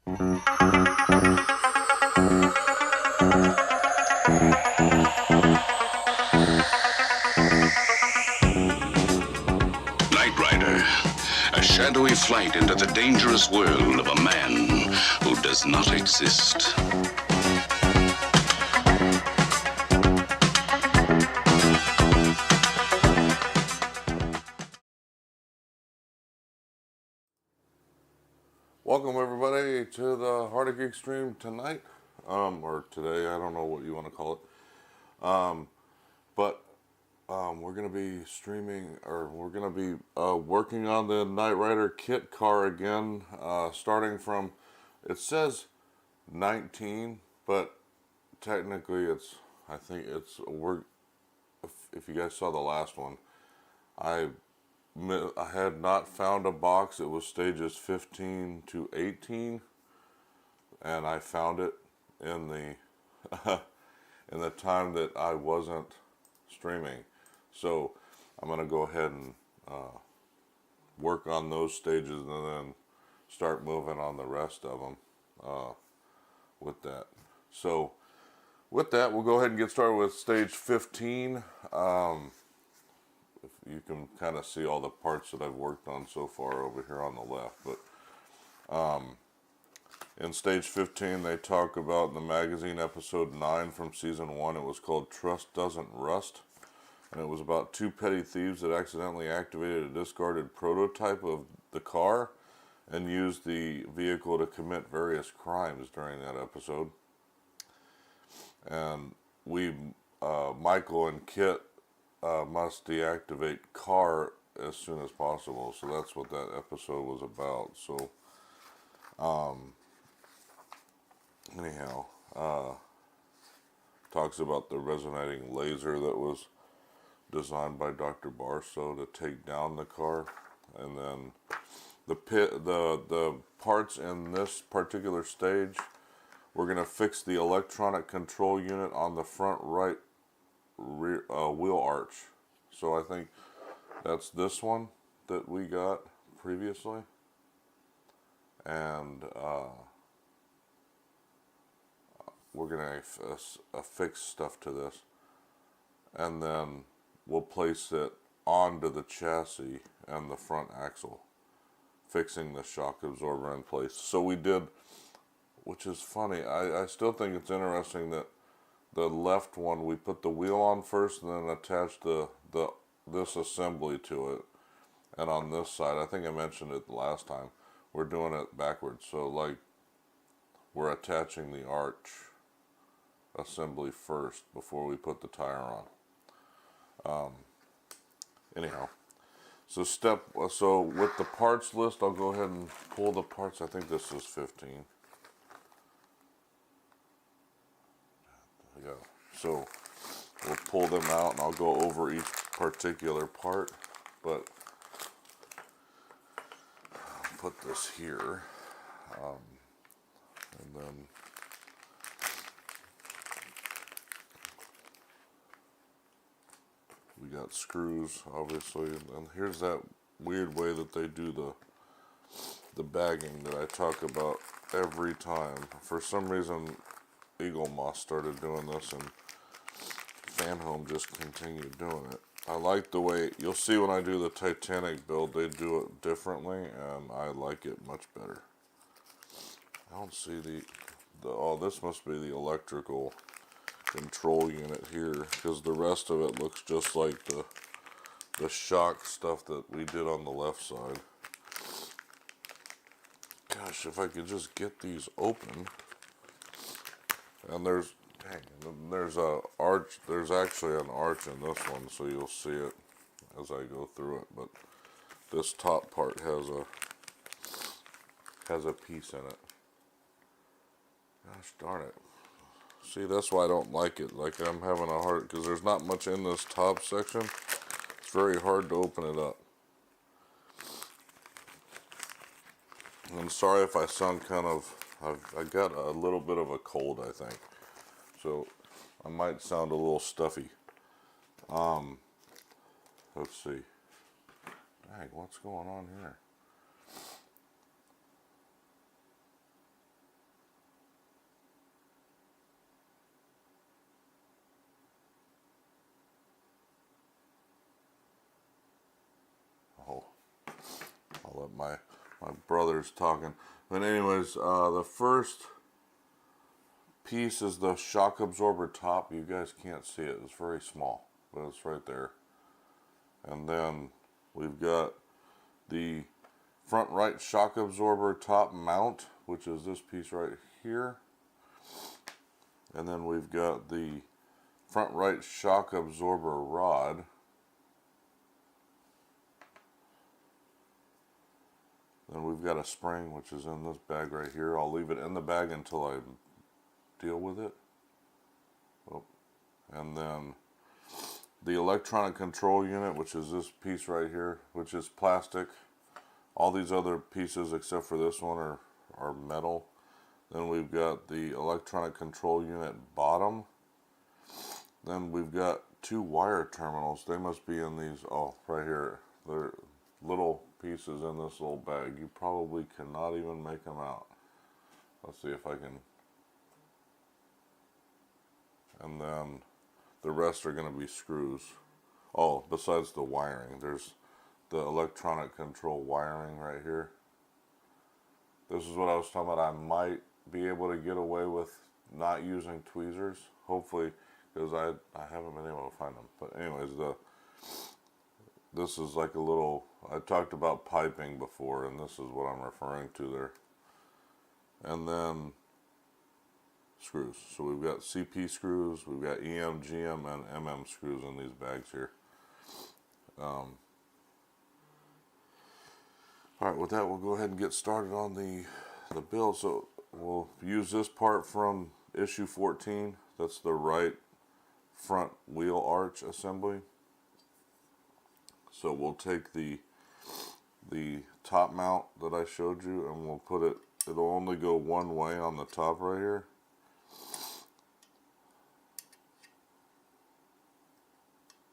Knight Rider, a shadowy flight into the dangerous world of a man who does not exist. Welcome everybody to the Heart of Geek stream tonight, or today, I don't know what you want to call it, but we're going to be streaming, or we're going to be working on the Knight Rider kit car again, starting from, it says 19, but technically it's, I think it's, if you guys saw the last one, I had not found a box. It was stages 15 to 18, and I found it in the in the time that I wasn't streaming. So I'm gonna go ahead and work on those stages and then start moving on the rest of them with that. So with that, we'll go ahead and get started with stage 15. You can kind of see all the parts that I've worked on so far over here on the left. But in stage 15, they talk about in the magazine episode 9 from season 1. It was called Trust Doesn't Rust. And it was about two petty thieves that accidentally activated a discarded prototype of the car and used the vehicle to commit various crimes during that episode. And Michael and Kit must deactivate car as soon as possible. So that's what that episode was about. So anyhow, talks about the resonating laser that was designed by Dr. Barstow to take down the car, and then the parts in this particular stage, we're gonna fix the electronic control unit on the front right rear wheel arch. So I think that's this one that we got previously, and we're gonna affix stuff to this, and then we'll place it onto the chassis and the front axle, fixing the shock absorber in place. So we did, which is funny, I still think it's interesting that the left one, we put the wheel on first and then attached this assembly to it. And on this side, I think I mentioned it the last time, we're doing it backwards. So like, we're attaching the arch assembly first before we put the tire on. Anyhow, so with the parts list, I'll go ahead and pull the parts. I think this is 15. There we go. So we'll pull them out and I'll go over each particular part, but I'll put this here, and then we got screws, obviously, and here's that weird way that they do the bagging that I talk about every time. For some reason, Eagle Moss started doing this, and Fan Home just continued doing it. I like the way, you'll see when I do the Titanic build, they do it differently, and I like it much better. I don't see oh, this must be the electrical control unit here, because the rest of it looks just like the shock stuff that we did on the left side. Gosh, if I could just get these open. And there's a arch, there's actually an arch in this one, so you'll see it as I go through it, but this top part has a piece in it. Gosh darn it. See, that's why I don't like it. Like, I'm having a hard, because there's not much in this top section. It's very hard to open it up. I'm sorry if I sound kind of, I got a little bit of a cold, I think. So I might sound a little stuffy. Let's see. Dang, what's going on here? But my brother's talking. But anyways, the first piece is the shock absorber top. You guys can't see it. It's very small, but it's right there. And then we've got the front right shock absorber top mount, which is this piece right here. And then we've got the front right shock absorber rod. Then we've got a spring, which is in this bag right here. I'll leave it in the bag until I deal with it. Oh. And then the electronic control unit, which is this piece right here, which is plastic. All these other pieces, except for this one, are metal. Then we've got the electronic control unit bottom. Then we've got 2 wire terminals. They must be in these, oh, right here. They're little pieces in this little bag. You probably cannot even make them out. Let's see if I can. And then the rest are going to be screws. Oh, besides the wiring, there's the electronic control wiring right here. This is what I was talking about. I might be able to get away with not using tweezers, hopefully, because I haven't been able to find them. But anyways, this is like a little, I talked about piping before, and this is what I'm referring to there. And then screws. So we've got CP screws, we've got EM, GM, and MM screws in these bags here. Alright, with that, we'll go ahead and get started on the build. So we'll use this part from issue 14. That's the right front wheel arch assembly. So we'll take the top mount that I showed you, and we'll put it, it'll only go one way on the top right here.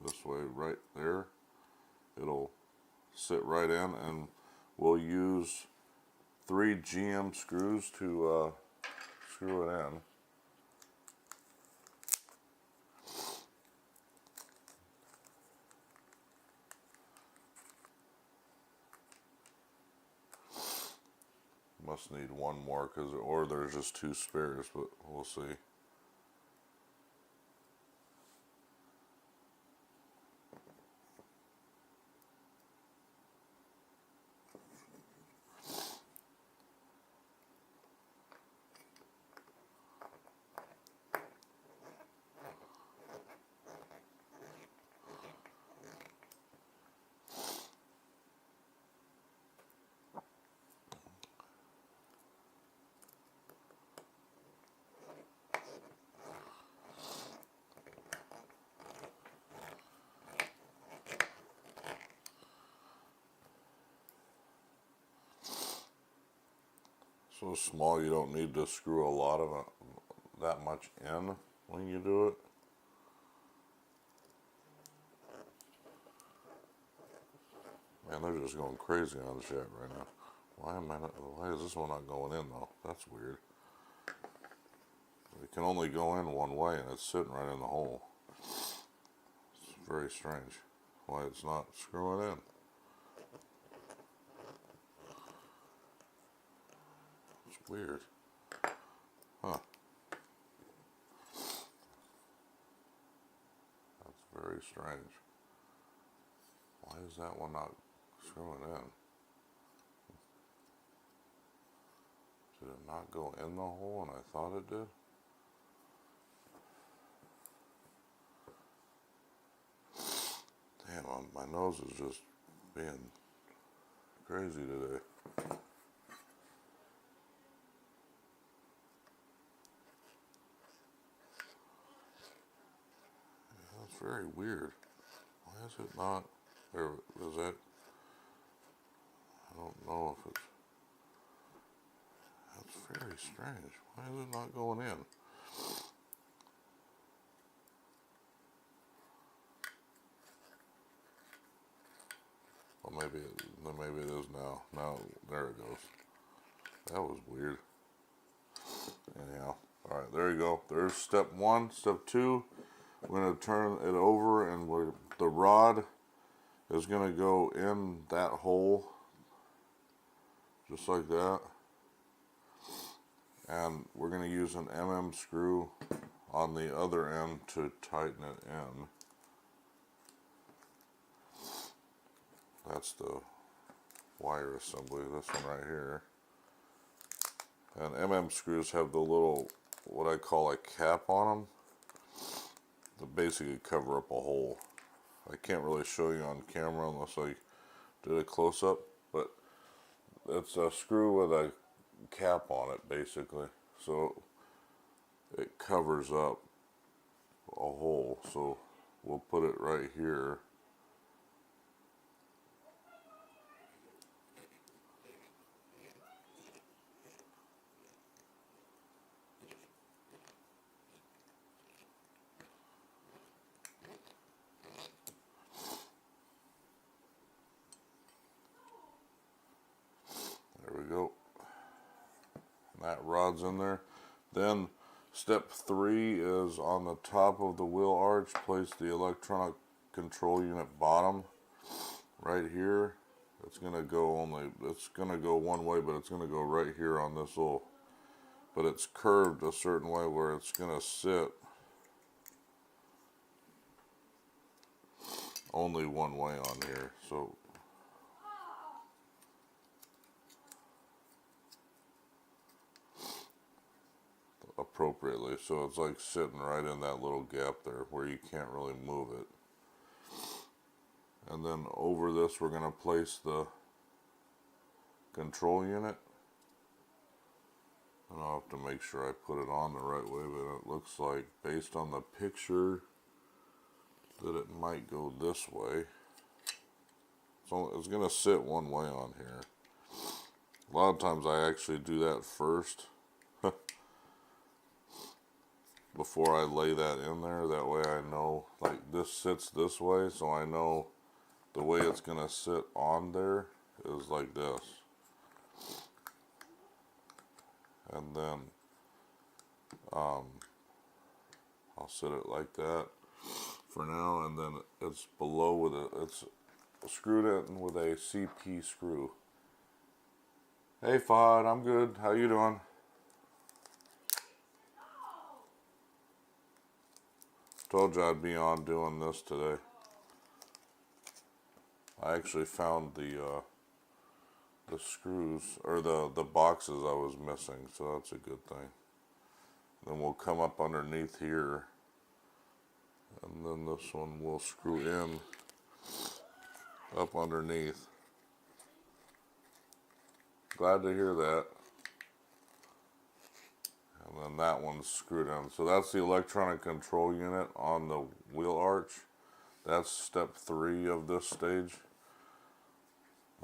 This way right there. It'll sit right in, and we'll use 3 GM screws to screw it in. Must need one more, or there's just 2 spares, but we'll see. So small you don't need to screw a lot of it, that much in when you do it. Man, they're just going crazy on the shack right now. Why is this one not going in though? That's weird. It can only go in one way, and it's sitting right in the hole. It's very strange why it's not screwing in. It's weird. Huh. That's very strange. Why is that one not screwing in? Did it not go in the hole and I thought it did? Damn, my nose is just being crazy today. That's very weird. Why is it not? There, is that? I don't know if it's. That's very strange. Why is it not going in? Well, maybe it is now. Now, there it goes. That was weird. Anyhow, all right, there you go. There's step 1. Step 2, we're going to turn it over, and the rod is going to go in that hole just like that. And we're going to use an screw on the other end to tighten it in. That's the wire assembly, this one right here. And screws have the little, what I call a cap on them, to basically cover up a hole. I can't really show you on camera unless I did a close-up, but it's a screw with a cap on it basically, so it covers up a hole. So we'll put it right here. There we go. And that rod's in there. Then step 3 is on the top of the wheel arch. Place the electronic control unit bottom right here. It's gonna go one way, but it's gonna go right here on this little, but it's curved a certain way where it's gonna sit only one way on here. So appropriately, so it's like sitting right in that little gap there where you can't really move it. And then over this we're going to place the control unit, and I'll have to make sure I put it on the right way, but it looks like based on the picture that it might go this way. So it's going to sit one way on here. A lot of times I actually do that first before I lay that in there. That way I know, like, this sits this way, so I know the way it's going to sit on there is like this. And then I'll set it like that for now, and then it's below with it's screwed in with a CP screw. Hey Fod, I'm good. How you doing? Told you I'd be on doing this today. I actually found the screws, or the boxes I was missing, so that's a good thing. Then we'll come up underneath here, and then this one will screw in up underneath. Glad to hear that. And then that one's screwed in. So that's the electronic control unit on the wheel arch. That's step 3 of this stage.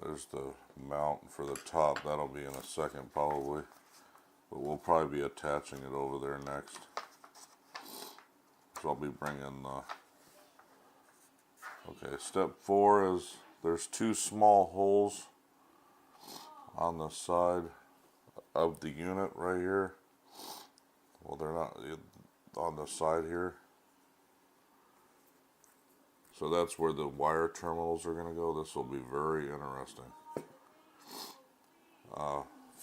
There's the mount for the top. That'll be in a second probably. But we'll probably be attaching it over there next. So I'll be bringing the... Okay, step 4 is there's 2 small holes on the side of the unit right here. Well, they're not on the side here. So that's where the wire terminals are going to go. This will be very interesting.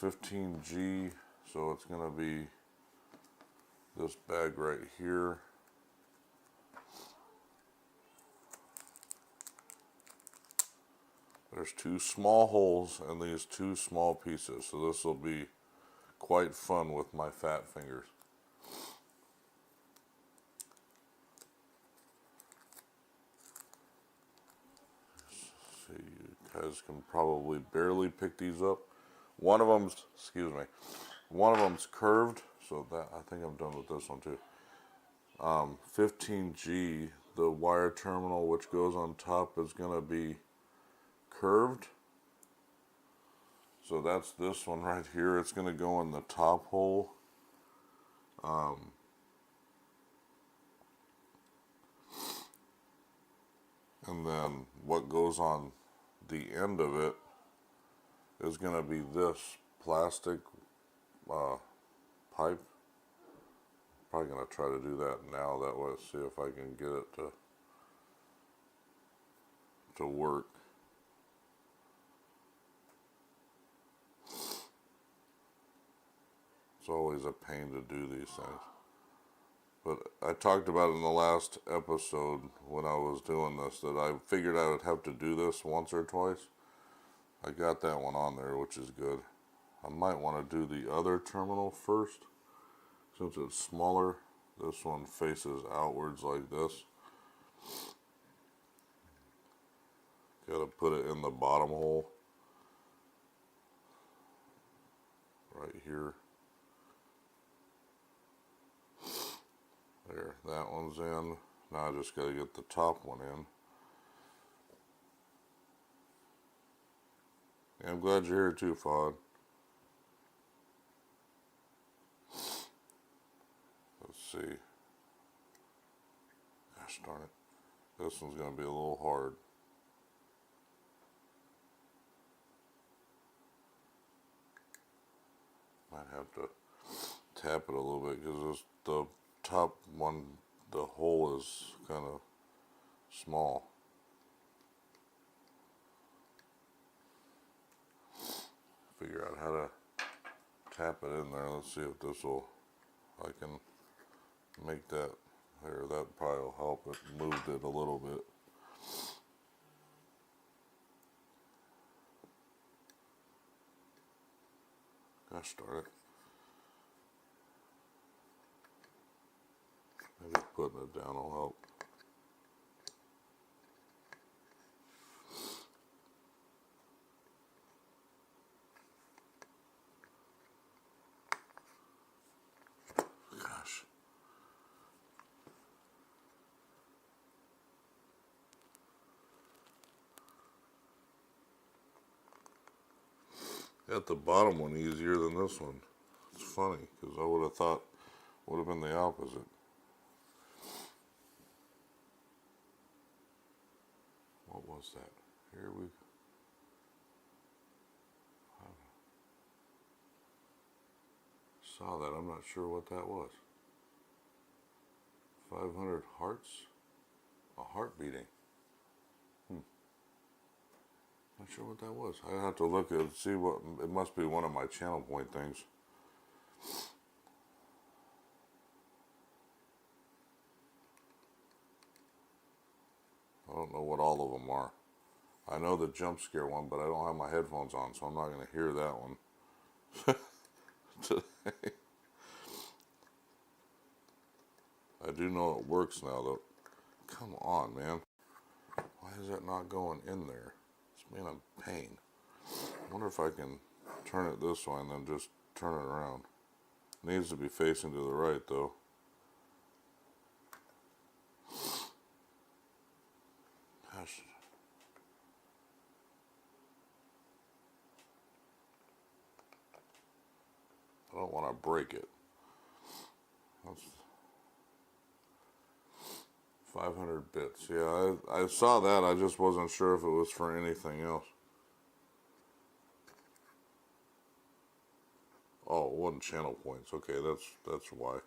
15G, so it's going to be this bag right here. There's 2 small holes and these 2 small pieces, so this will be quite fun with my fat fingers. See, you guys can probably barely pick these up. One of them's, excuse me, one of them's curved, so that I think I'm done with this one too. 15G, the wire terminal which goes on top is going to be curved. So that's this one right here. It's going to go in the top hole. And then what goes on the end of it is going to be this plastic pipe. Probably going to try to do that now. That way, see if I can get it to work. It's always a pain to do these things. But I talked about in the last episode when I was doing this that I figured I would have to do this once or twice. I got that one on there, which is good. I might want to do the other terminal first. Since it's smaller, this one faces outwards like this. Gotta put it in the bottom hole. Right here. There, that one's in. Now I just gotta get the top one in. Yeah, I'm glad you're here too, Fod. Let's see. Gosh darn it. This one's gonna be a little hard. Might have to tap it a little bit because the top one, the hole is kind of small. Figure out how to tap it in there. Let's see if this will, I can make that there. That probably will help. It moved it a little bit. Gosh darn it. Maybe putting it down will help. Gosh. Got the bottom one easier than this one. It's funny because I would have thought would have been the opposite. What was that? Here we saw that. I'm not sure what that was. 500 hearts? A heart beating. Not sure what that was. I have to look at see what it must be one of my channel point things. I don't know what all of them are. I know the jump scare one, but I don't have my headphones on, so I'm not going to hear that one today. I do know it works now, though. Come on, man. Why is that not going in there? It's being a pain. I wonder if I can turn it this way and then just turn it around. It needs to be facing to the right, though. Gosh. I don't want to break it. That's 500 bits. Yeah, I saw that. I just wasn't sure if it was for anything else. Oh, it wasn't channel points. Okay, that's why.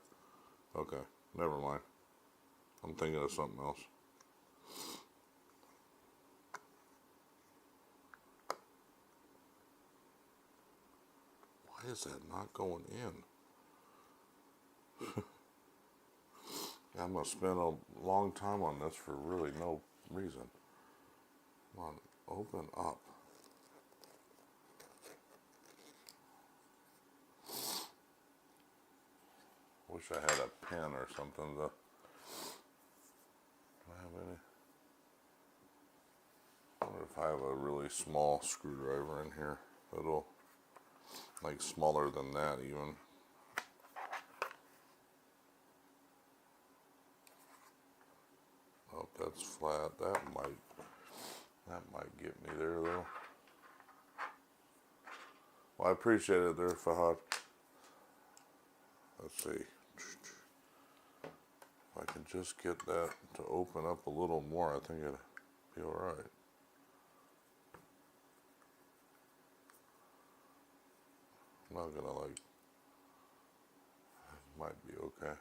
Okay, never mind. I'm thinking of something else. Why is that not going in? I'm going to spend a long time on this for really no reason. Come on, open up. Wish I had a pen or something to... Do I have any? I wonder if I have a really small screwdriver in here. That'll... like smaller than that even. Oh, that's flat. That might get me there though. Well, I appreciate it there, Fahad. Let's see. If I can just get that to open up a little more, I think it'd be alright. I'm not gonna like, it might be okay.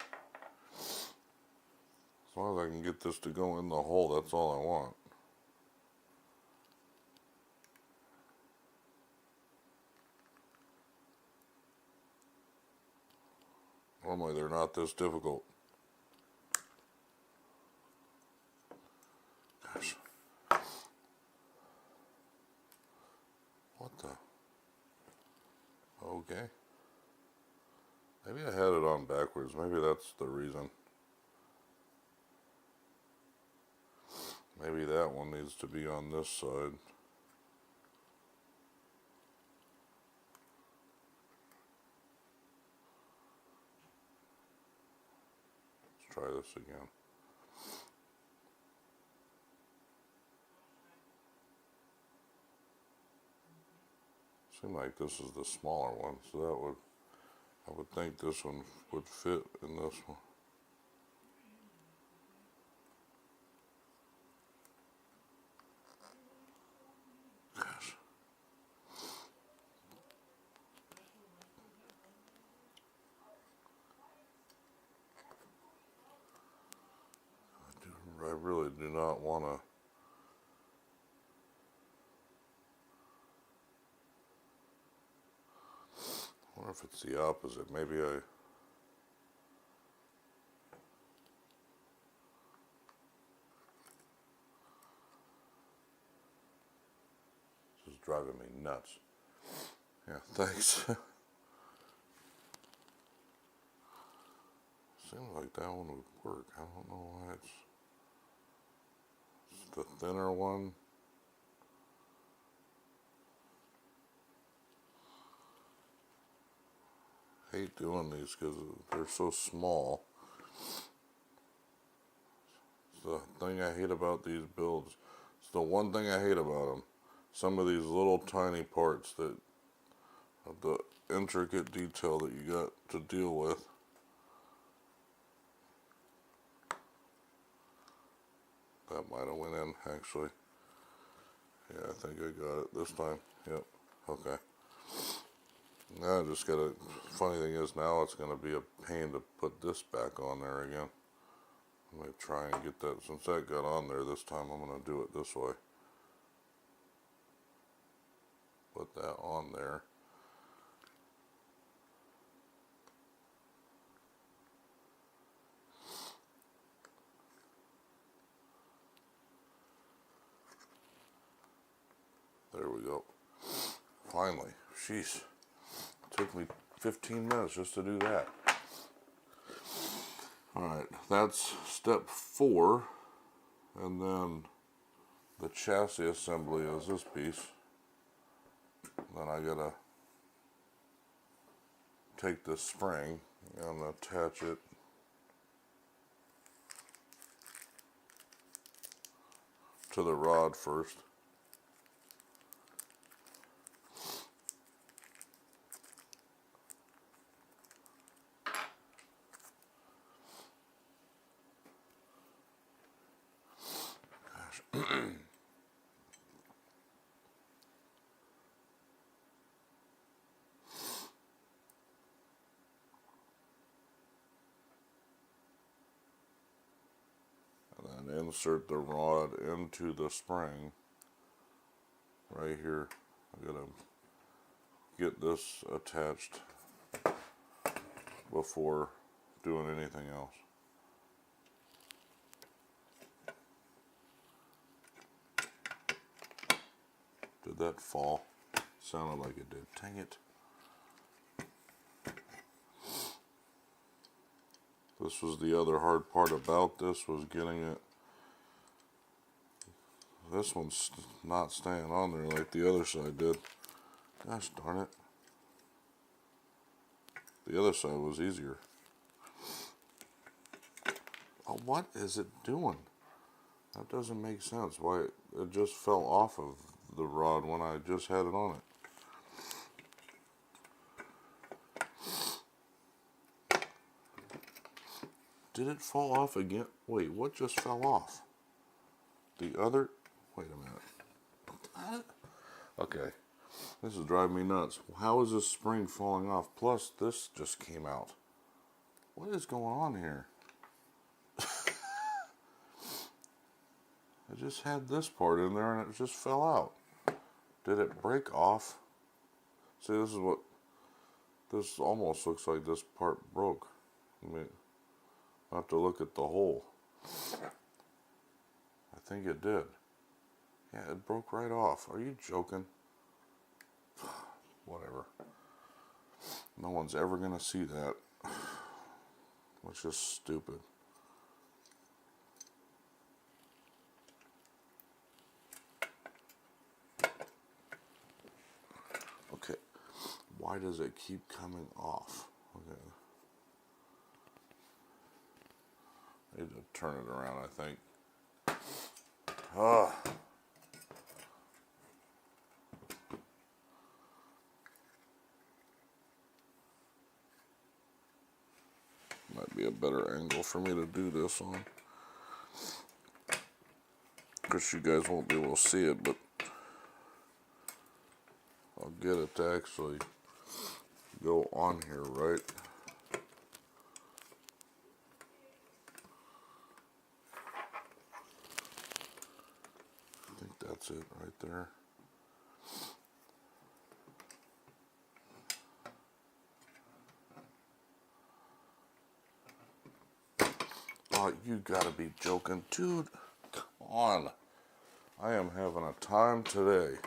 As long as I can get this to go in the hole, that's all I want. Normally they're not this difficult. Gosh. What the? Okay. Maybe I had it on backwards. Maybe that's the reason. Maybe that one needs to be on this side. Let's try this again. Seems like this is the smaller one, so I would think this one would fit in this one. Gosh. I really do not want to. I wonder if it's the opposite. Maybe I. This is driving me nuts. Yeah, thanks. Seems like that one would work. I don't know why it's the thinner one. I hate doing these because they're so small. It's the thing I hate about these builds. It's the one thing I hate about them. Some of these little tiny parts that of the intricate detail that you got to deal with. That might have went in, actually. Yeah, I think I got it this time. Yep. Okay. Now I just gotta, funny thing is now it's gonna be a pain to put this back on there again. I'm gonna try and get that, since that got on there this time, I'm gonna do it this way. Put that on there. There we go. Finally. Sheesh. It took me 15 minutes just to do that. Alright, that's step 4. And then the chassis assembly is this piece. Then I gotta take this spring and attach it to the rod first. And then insert the rod into the spring right here. I gotta get this attached before doing anything else. Did that fall? Sounded like it did. Dang it. This was the other hard part about this, was getting it. This one's not staying on there like the other side did. Gosh darn it. The other side was easier. Oh, what is it doing? That doesn't make sense. Why it just fell off of the rod when I just had it on it. Did it fall off again? Wait, what just fell off? The other... Wait a minute. Okay. This is driving me nuts. How is this spring falling off? Plus, this just came out. What is going on here? I just had this part in there and it just fell out. Did it break off? See, this is what... This almost looks like this part broke. I mean, I have to look at the hole. I think it did. Yeah, it broke right off. Are you joking? Whatever. No one's ever gonna see that. It's just stupid. Okay. Why does it keep coming off? Okay. I need to turn it around, I think. Ah. Might be a better angle for me to do this on. Of course, you guys won't be able to see it, but I'll get it to actually go on here, right? I think that's it right there. Oh, you gotta be joking, dude. Come on. I am having a time today.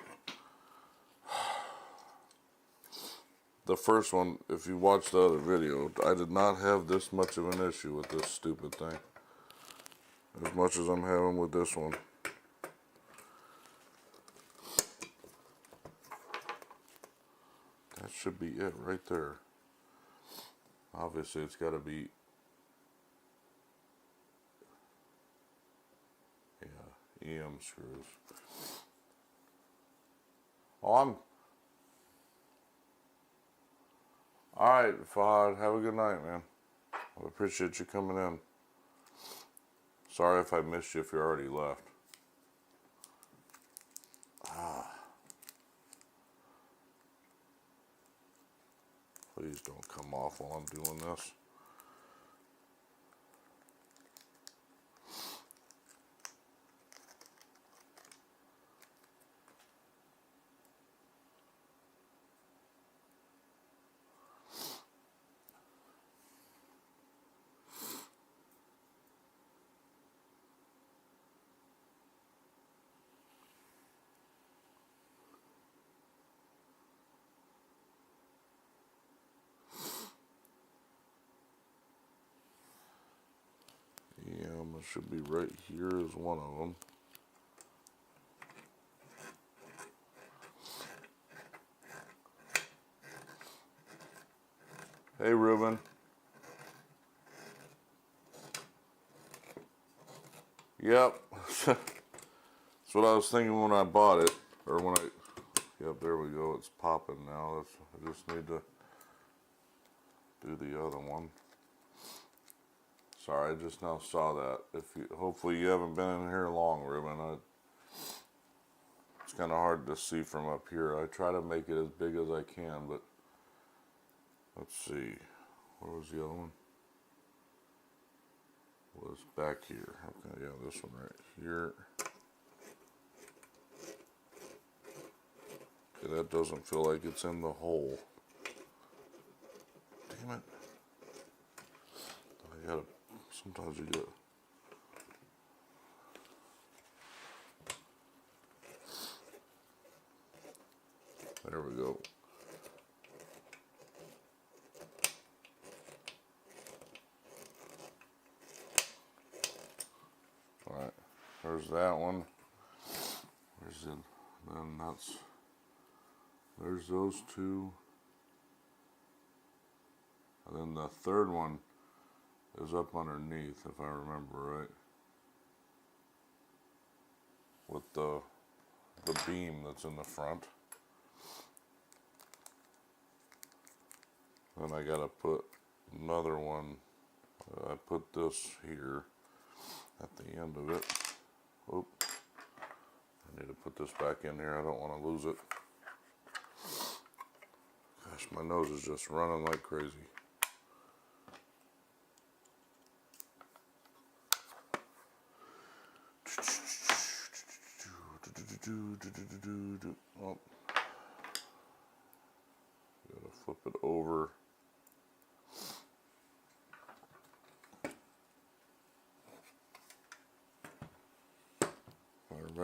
The first one, if you watched the other video, I did not have this much of an issue with this stupid thing. As much as I'm having with this one. That should be it right there. Obviously, it's got to be, yeah, EM screws. Oh, Alright, Fahad, have a good night, man. I appreciate you coming in. Sorry if I missed you if you already left. Please don't come off while I'm doing this. It should be right here is one of them. Hey, Ruben. Yep. That's what I was thinking when I bought it. Or when I... Yep, there we go. It's popping now. I just need to do the other one. Sorry, I just now saw that. Hopefully you haven't been in here long, Ruben. It's kind of hard to see from up here. I try to make it as big as I can, but let's see. Where was the other one? Was back here. Okay, yeah, this one right here. Okay, that doesn't feel like it's in the hole. Damn it. I gotta, sometimes you get... There we go. Alright, there's that one. There's it. Then there's those two. And then the third one is up underneath, if I remember right. With the beam that's in the front. Then I gotta put another one. I put this here at the end of it. Oop. I need to put this back in here. I don't want to lose it. Gosh, my nose is just running like crazy. Oh. Gotta flip it over.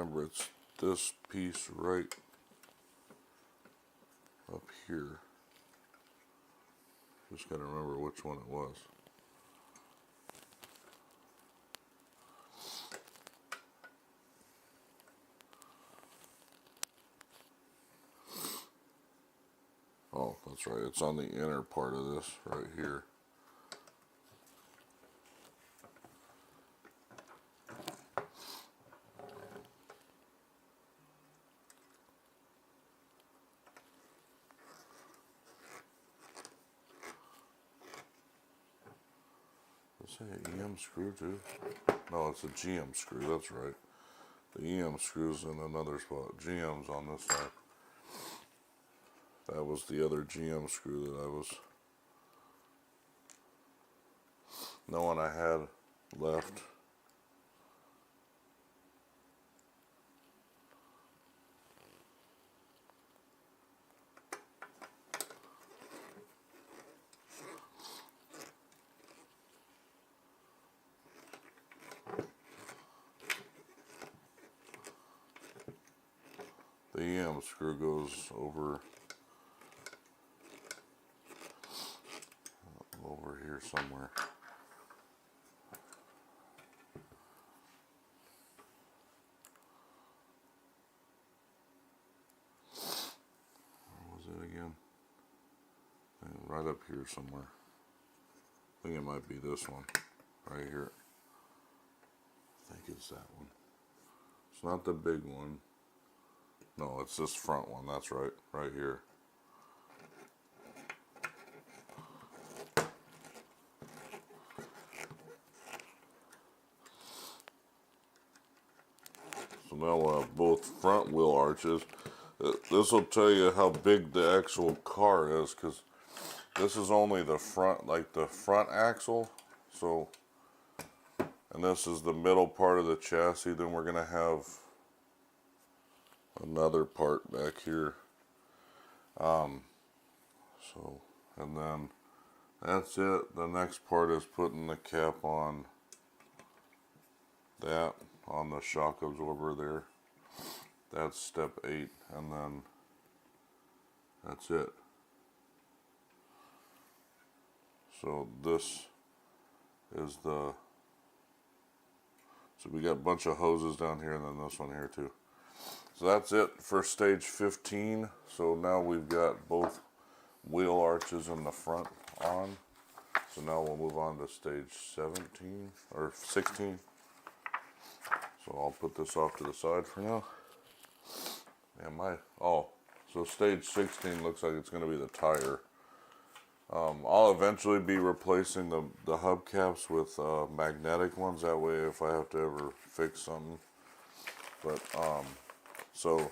remember, it's this piece right up here. Just got to remember which one it was. Oh, that's right. It's on the inner part of this right here. Is that an EM screw too? No, it's a GM screw. That's right. The EM screw's in another spot. GM's on this side. That was the other GM screw that I was knowing I had left. The EM screw goes over here somewhere. Where was it again? Right up here somewhere. I think it might be this one right here. I think it's that one. It's not the big one. No, it's this front one. That's right, right here. So now we'll have both front wheel arches. This will tell you how big the actual car is, because this is only the front, like the front axle. So, and this is the middle part of the chassis. Then we're gonna have another part back here. So, and then that's it. The next part is putting the cap on that, on the shock absorber there. That's step 8, and then that's it. So this is so we got a bunch of hoses down here, and then this one here too. So that's it for stage 15. So now we've got both wheel arches in the front on. So now we'll move on to stage 17 or 16. So I'll put this off to the side for now. And so stage 16 looks like it's going to be the tire. I'll eventually be replacing the hubcaps with magnetic ones. That way, if I have to ever fix something. But so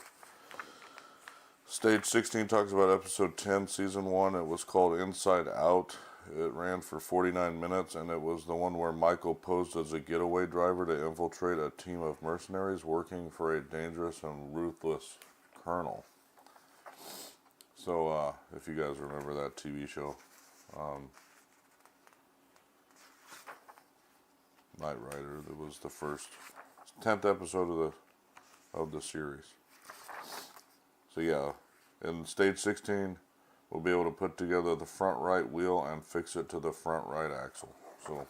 stage 16 talks about episode 10, season 1. It was called Inside Out. It ran for 49 minutes, and it was the one where Michael posed as a getaway driver to infiltrate a team of mercenaries working for a dangerous and ruthless colonel. So, if you guys remember that TV show, Knight Rider, that was the 10th episode of the series. So yeah, in stage 16, we'll be able to put together the front right wheel and fix it to the front right axle. So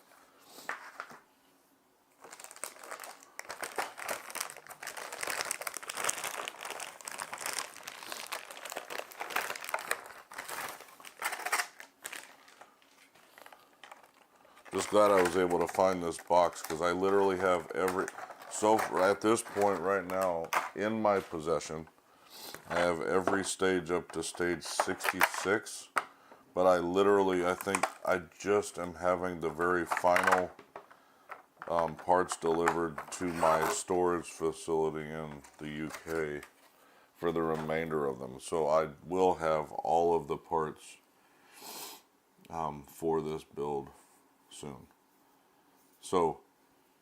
just glad I was able to find this box, because I literally have at this point right now in my possession, I have every stage up to stage 66, but I think I just am having the very final parts delivered to my storage facility in the UK for the remainder of them. So I will have all of the parts for this build soon. So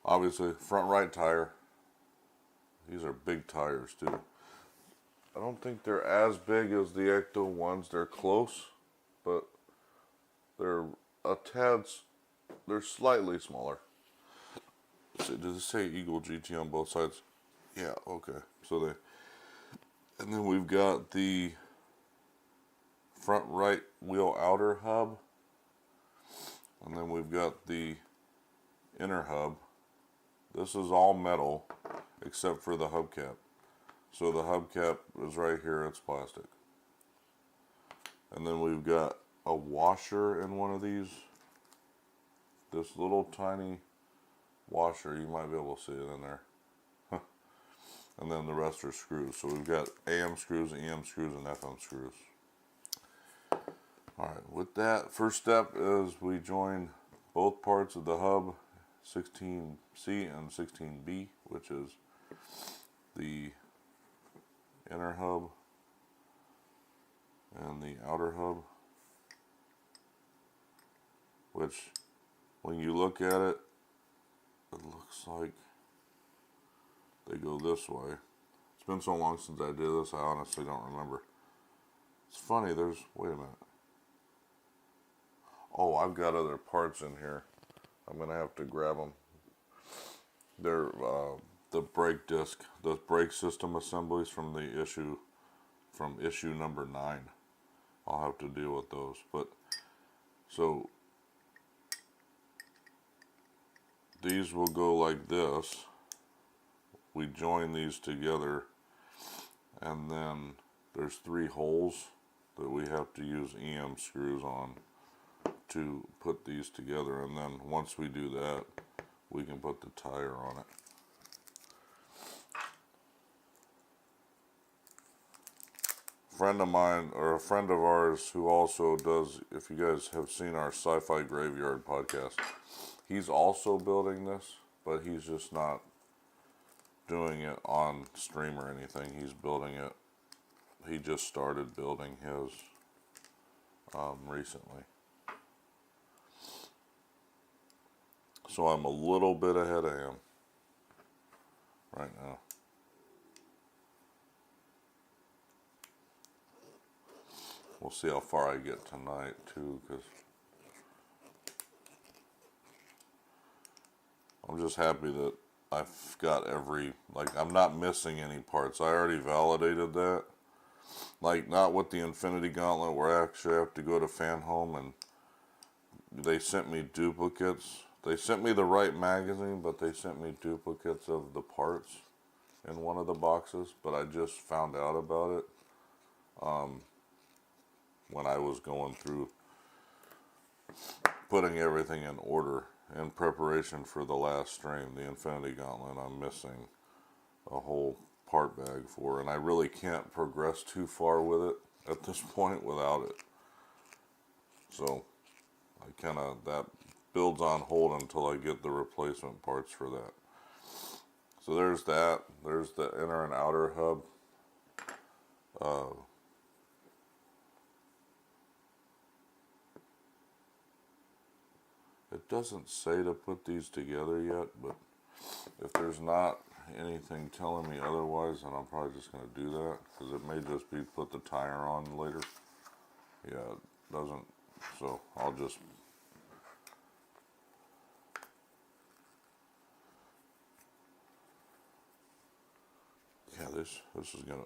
obviously front right tire. These are big tires too. I don't think they're as big as the Ecto ones. They're close, but they're they're slightly smaller. So does it say Eagle GT on both sides? Yeah, okay. And then we've got the front right wheel outer hub, and then we've got the inner hub. This is all metal except for the hubcap. So the hubcap is right here, it's plastic. And then we've got a washer in one of these. This little tiny washer, you might be able to see it in there. And then the rest are screws. So we've got AM screws, EM screws, and FM screws. Alright, with that, first step is we join both parts of the hub, 16C and 16B, which is the inner hub and the outer hub, which when you look at it, it looks like they go this way. It's been so long since I did this, I honestly don't remember. It's funny, wait a minute. Oh, I've got other parts in here. I'm going to have to grab them. They're the brake disc, the brake system assemblies from issue number 9. I'll have to deal with those. But so these will go like this. We join these together, and then there's 3 holes that we have to use EM screws on to put these together, and then once we do that, we can put the tire on it. Friend of mine, or a friend of ours who also does, if you guys have seen our Sci-Fi Graveyard podcast, he's also building this, but he's just not doing it on stream or anything. He's building it, he just started building his recently. So I'm a little bit ahead of him right now. We'll see how far I get tonight too, because I'm just happy that I've got I'm not missing any parts. I already validated that. Like, not with the Infinity Gauntlet, where I actually have to go to Fan Home and they sent me duplicates. They sent me the right magazine, but they sent me duplicates of the parts in one of the boxes. But I just found out about it when I was going through putting everything in order in preparation for the last stream, the Infinity Gauntlet. I'm missing a whole part bag for, and I really can't progress too far with it at this point without it. So that builds on hold until I get the replacement parts for that. So there's that. There's the inner and outer hub. It doesn't say to put these together yet, but if there's not anything telling me otherwise, then I'm probably just going to do that, because it may just be put the tire on later. Yeah, it doesn't, so I'll just this is gonna,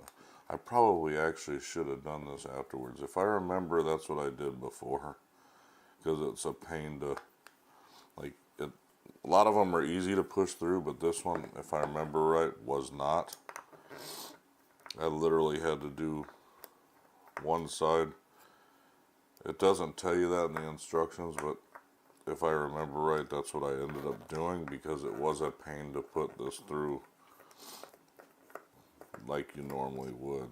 I probably actually should have done this afterwards. If I remember, that's what I did before, because it's a pain to, like, a lot of them are easy to push through, but this one, if I remember right, was not. I literally had to do one side. It doesn't tell you that in the instructions, but if I remember right, that's what I ended up doing, because it was a pain to put this through like you normally would.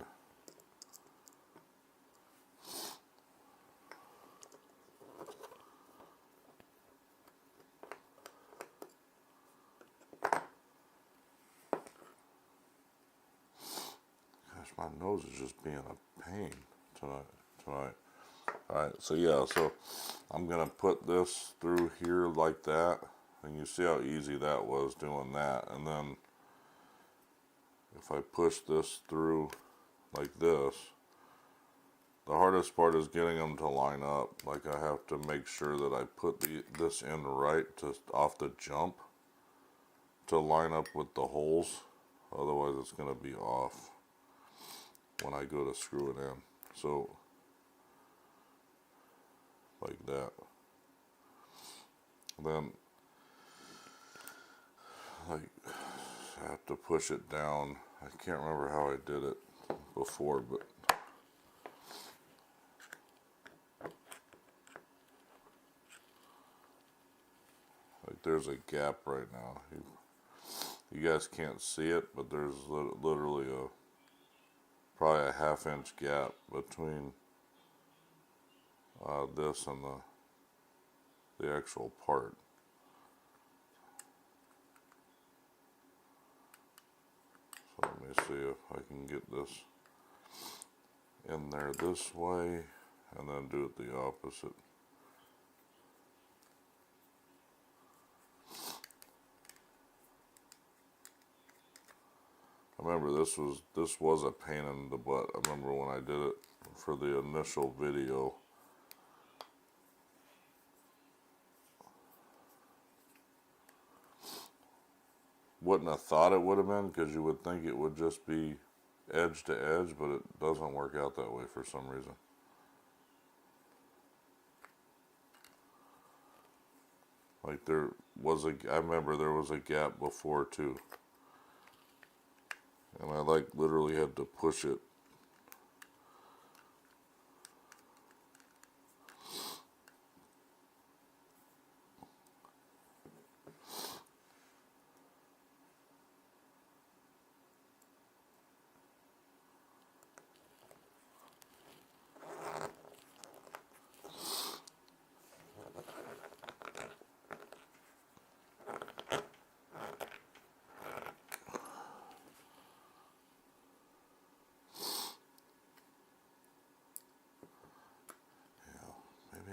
Gosh, my nose is just being a pain tonight. Alright, so yeah, so I'm going to put this through here like that, and you see how easy that was doing that. And then if I push this through like this, the hardest part is getting them to line up. Like, I have to make sure that I put this in right off the jump to line up with the holes otherwise it's going to be off when I go to screw it in. So like that. Then like I have to push it down. I can't remember how I did it before, but like there's a gap right now. You guys can't see it, but there's literally probably a ½ inch gap between this and the actual part. So let me see if I can get this in there this way and then do it the opposite. I remember this was a pain in the butt. I remember when I did it for the initial video. Wouldn't have thought it would have been, because you would think it would just be edge to edge, but it doesn't work out that way for some reason. Like I remember there was a gap before too. And I like literally had to push it.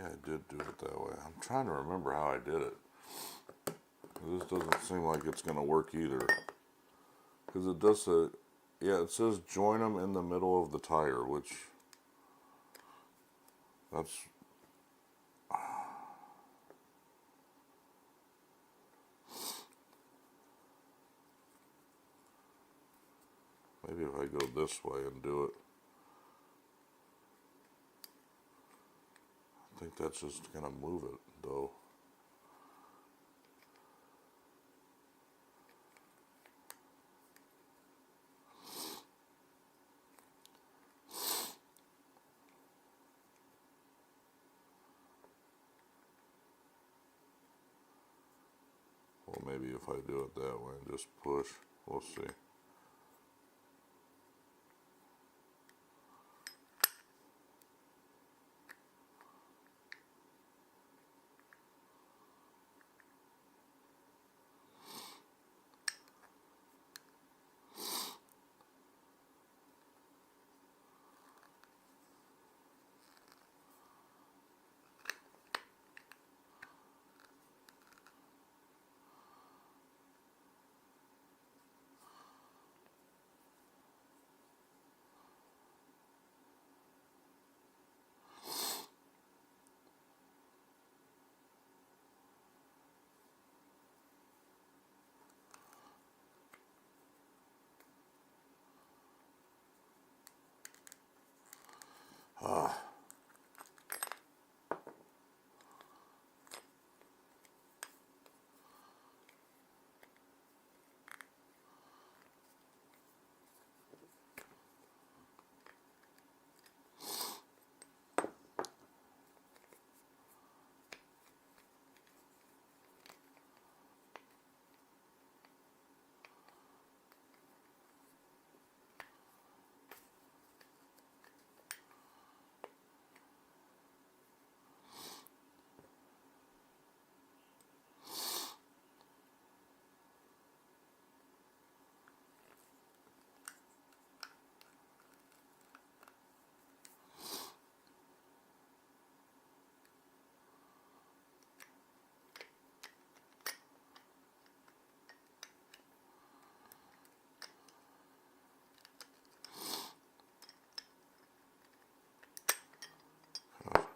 I did do it that way. I'm trying to remember how I did it. This doesn't seem like it's going to work either. Because it does say, yeah, it says join them in the middle of the tire, which that's maybe if I go this way and do it. I think that's just going to move it, though. Well, maybe if I do it that way and just push, we'll see.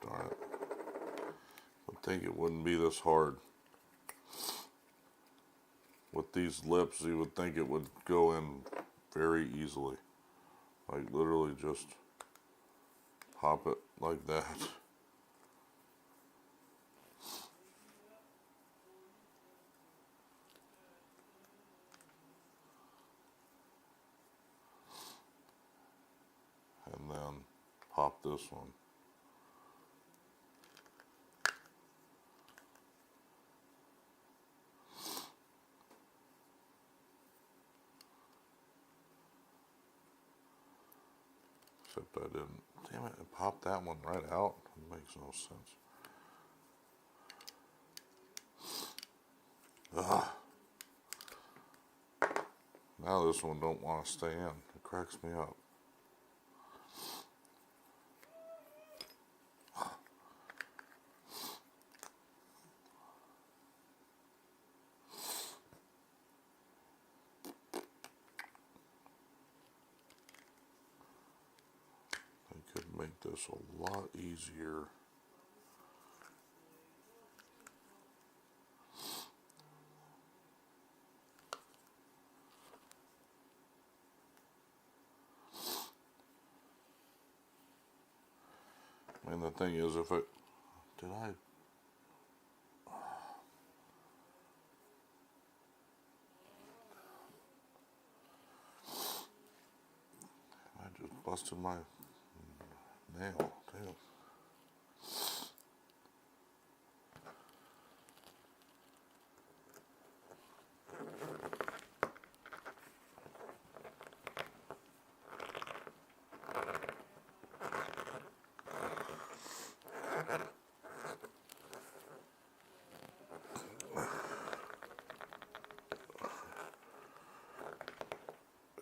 Darn it. I think it wouldn't be this hard. with these lips, you would think it would go in very easily. Like literally just pop it like that. And then pop this one. Except I didn't. Damn it, it popped that one right out. It makes no sense. Ugh. Now this one don't want to stay in. It cracks me up. I could make this a lot easier. And the thing is, if it, did I just busted my nail, damn.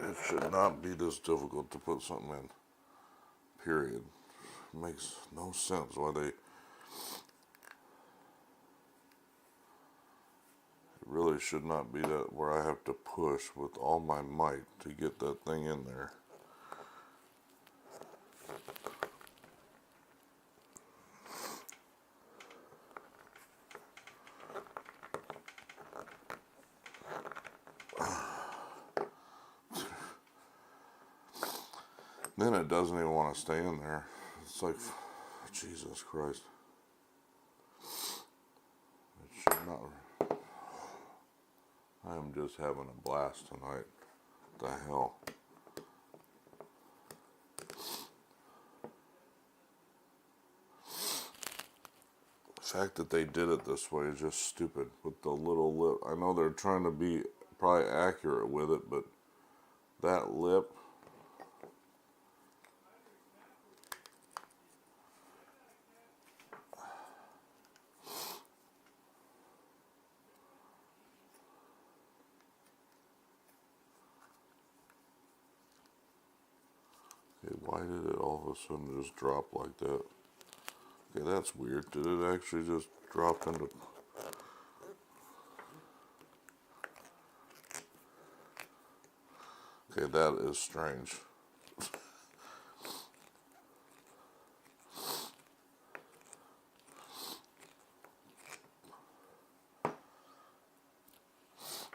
It should not be this difficult to put something in, period. It makes no sense why they, it really should not be that where I have to push with all my might to get that thing in there. Then it doesn't even want to stay in there. It's like, Jesus Christ. It should not. I am just having a blast tonight. What the hell? The fact that they did it this way is just stupid. With the little lip. I know they're trying to be probably accurate with it, but that lip. Okay, why did it all of a sudden just drop like that? Okay, that's weird. Did it actually just drop into... Okay, that is strange.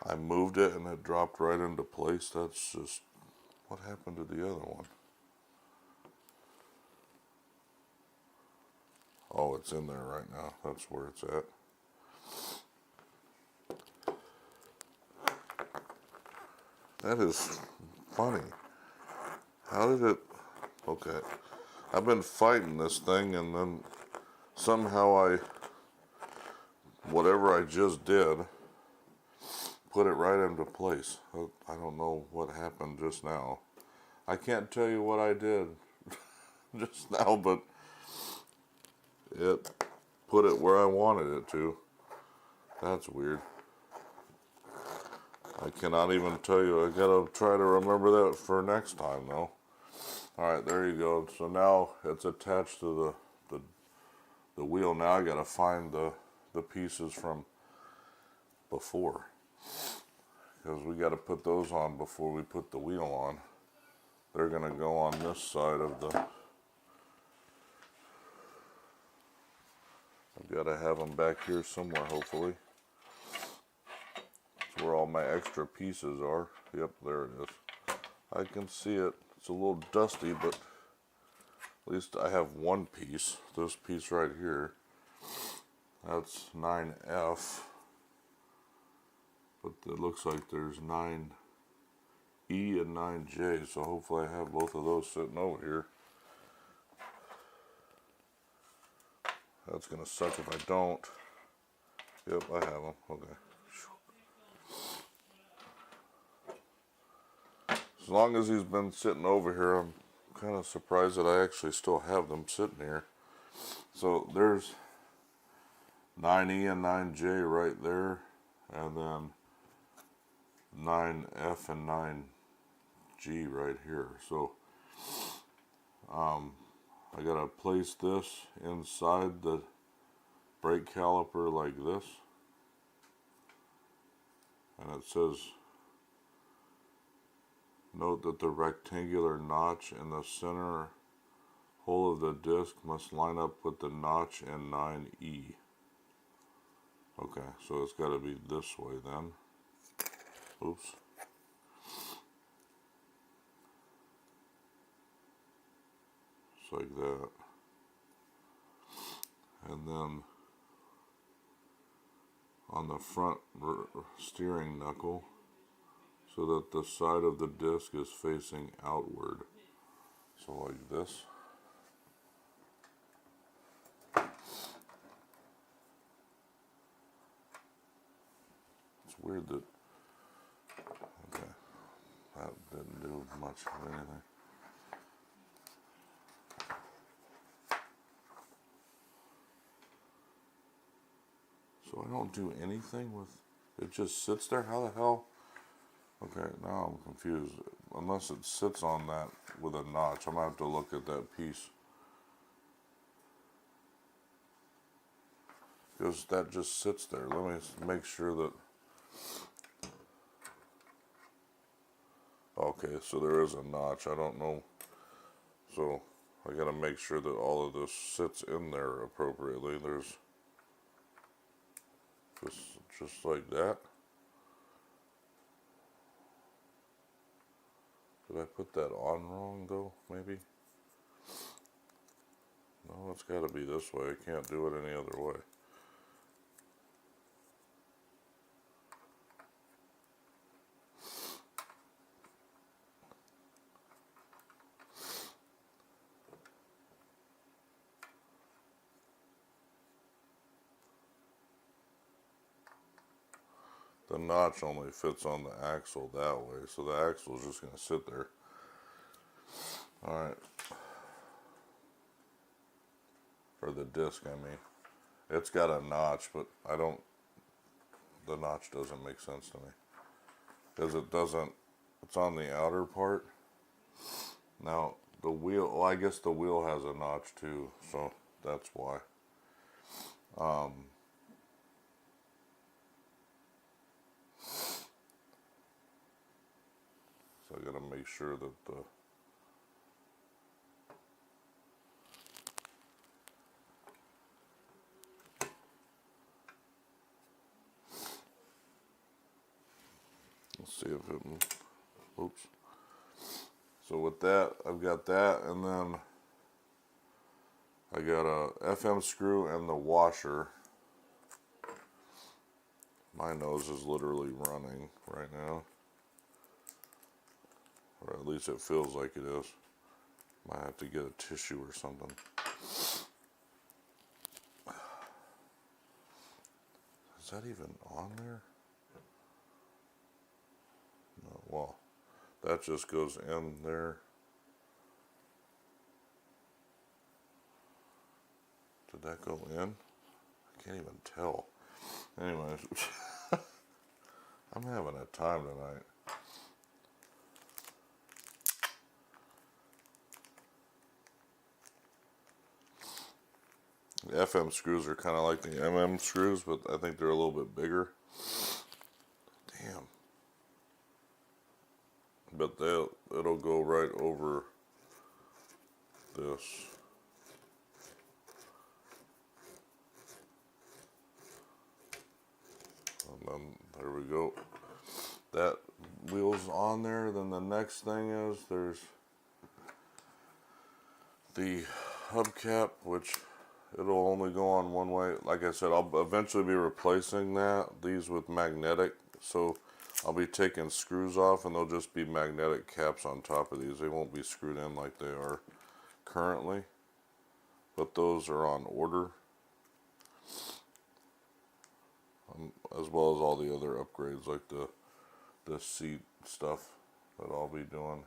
I moved it and it dropped right into place. That's just... What happened to the other one? Oh, it's in there right now. That's where it's at. That is funny. How did it... Okay. I've been fighting this thing and then somehow whatever I just did, put it right into place. I don't know what happened just now. I can't tell you what I did just now, but it put it where I wanted it to. That's weird. I cannot even tell you. I gotta try to remember that for next time, though. Alright, there you go. So now it's attached to the wheel. Now I gotta find the pieces from before. Because we gotta put those on before we put the wheel on. They're gonna go on this side of the... I've gotta have them back here somewhere, hopefully. That's where I'll my extra pieces are. Yep, there it is. I can see it. It's a little dusty, but at least I have one piece. This piece right here. That's 9F. But it looks like there's 9E and 9J, so hopefully I have both of those sitting over here. That's going to suck if I don't. Yep, I have them. Okay. As long as he's been sitting over here, I'm kind of surprised that I actually still have them sitting here. So there's 9E and 9J right there, and then 9F and 9G right here. So I gotta place this inside the brake caliper like this, and it says, note that the rectangular notch in the center hole of the disc must line up with the notch in 9E. Okay, so it's got to be this way then. Oops. Just like that. And then on the front steering knuckle, so that the side of the disc is facing outward. So like this. It's weird that, okay, that didn't do much of anything. So I don't do anything with, it just sits there? How the hell? Okay, now I'm confused. Unless it sits on that with a notch, I'm going to have to look at that piece. Because that just sits there. Let me make sure that... Okay, so there is a notch. I don't know. So I got to make sure that all of this sits in there appropriately. There's just like that. Did I put that on wrong though, maybe? No, it's got to be this way. I can't do it any other way. The notch only fits on the axle that way, so the axle is just going to sit there. Alright. Or the disc, I mean. It's got a notch, but the notch doesn't make sense to me. Because it doesn't, it's on the outer part. Now, the wheel, well, I guess the wheel has a notch too, so that's why. So I gotta make sure that the let's see if it, oops. So with that, I've got that, and then I got a FM screw and the washer. My nose is literally running right now. Or at least it feels like it is. Might have to get a tissue or something. Is that even on there? No, well, that just goes in there. Did that go in? I can't even tell. Anyways, I'm having a time tonight. The FM screws are kind of like the MM screws, but I think they're a little bit bigger. Damn. But it'll go right over this. And then there we go. that wheel's on there. Then the next thing is there's the hubcap, which it'll only go on one way. Like I said, I'll eventually be replacing these with magnetic. So I'll be taking screws off and they'll just be magnetic caps on top of these. They won't be screwed in like they are currently. But those are on order. As well as all the other upgrades like the seat stuff that I'll be doing.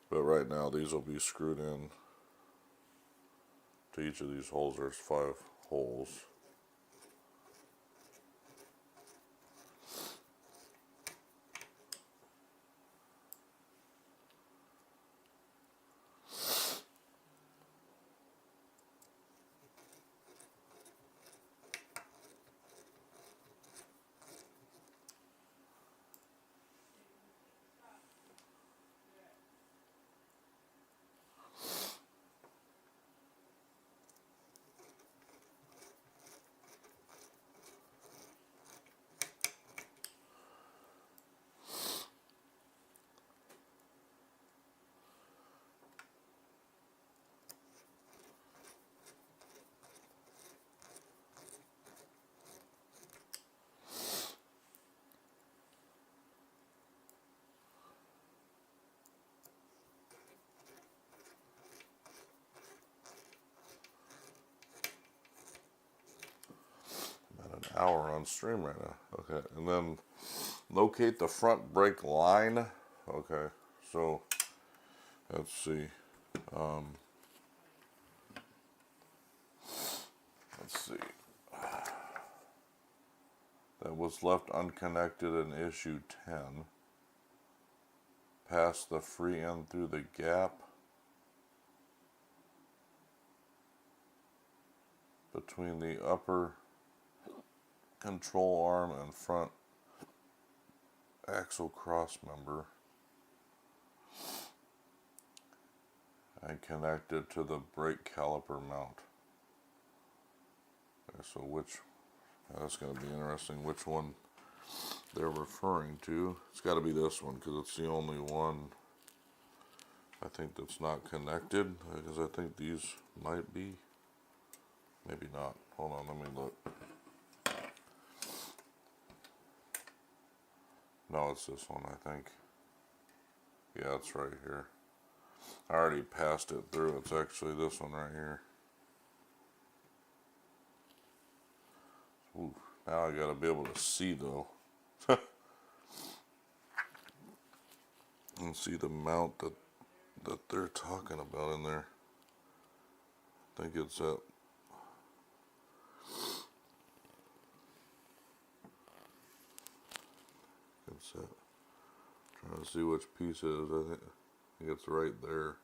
But right now these will be screwed in to each of these holes. There's 5 holes. Hour on stream right now. Okay, and then locate the front brake line. Okay, so let's see. Let's see. That was left unconnected in issue 10. Pass the free end through the gap between the upper control arm and front axle cross member and connect it to the brake caliper mount. Okay, so that's going to be interesting which one they're referring to. It's got to be this one because it's the only one I think that's not connected, because I think these might be, maybe not. Hold on, let me look. No, it's this one, I think. Yeah, it's right here. I already passed it through. It's actually this one right here. Ooh, now I gotta be able to see though. And see the mount that they're talking about in there. I think it's that. It's that. Trying to see which piece it is. I think it's right there.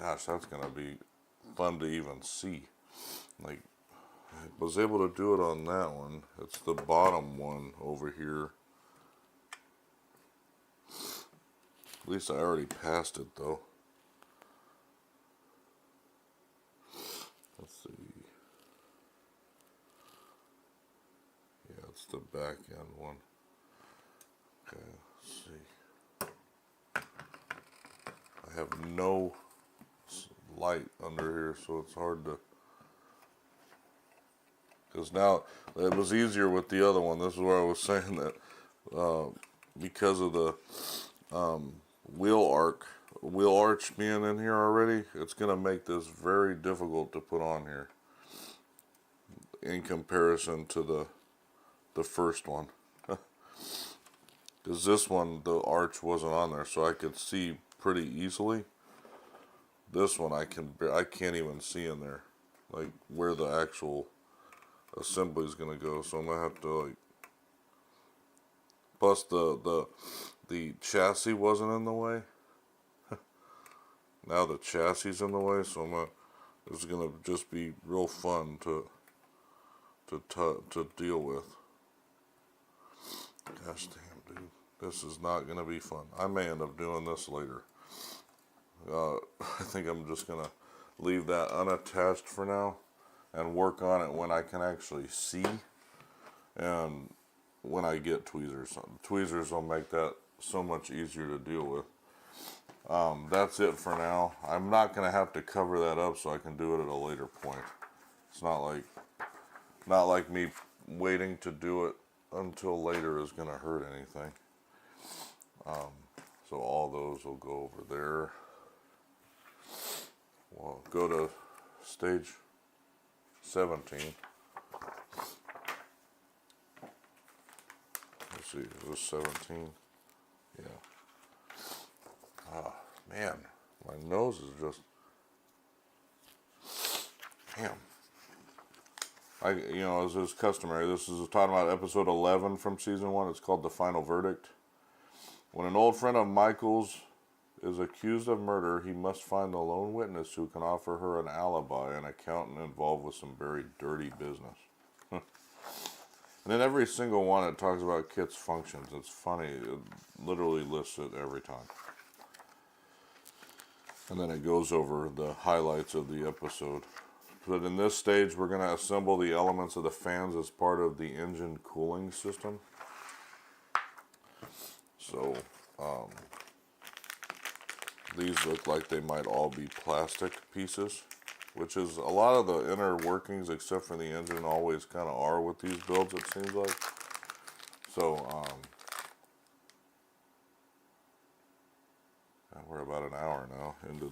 Gosh, that's gonna be fun to even see. Like, I was able to do it on that one. It's the bottom one over here. At least I already passed it though. Let's see. Yeah, it's the back end one. Okay, let's see. I have no light under here, so it's hard to. Because now it was easier with the other one. This is where I was saying that because of the wheel arch being in here already, it's going to make this very difficult to put on here in comparison to the first one. Because this one, the arch wasn't on there, so I could see pretty easily. This one I can't even see in there, like where the actual assembly is gonna go. So I'm gonna have to like. Plus the chassis wasn't in the way. Now the chassis is in the way, so it's gonna just be real fun to deal with. Gosh damn, dude, this is not gonna be fun. I may end up doing this later. I think I'm just gonna leave that unattached for now and work on it when I can actually see. And when I get tweezers. Tweezers will make that so much easier to deal with. That's it for now. I'm not going to have to cover that up, so I can do it at a later point. It's not like me waiting to do it until later is going to hurt anything. So all those will go over there. We'll go to stage 17. Let's see, is this 17? Yeah. Ah, man, my nose is just, damn. As is customary, this is talking about episode 11 from season 1. It's called The Final Verdict. When an old friend of Michael's is accused of murder, he must find a lone witness who can offer her an alibi, an accountant involved with some very dirty business. And in every single one, it talks about Kit's functions. It's funny. It literally lists it every time. And then it goes over the highlights of the episode. But in this stage, we're going to assemble the elements of the fans as part of the engine cooling system. So, these look like they might all be plastic pieces, which is a lot of the inner workings, except for the engine, always kind of are with these builds, it seems like. So, we're about an hour now into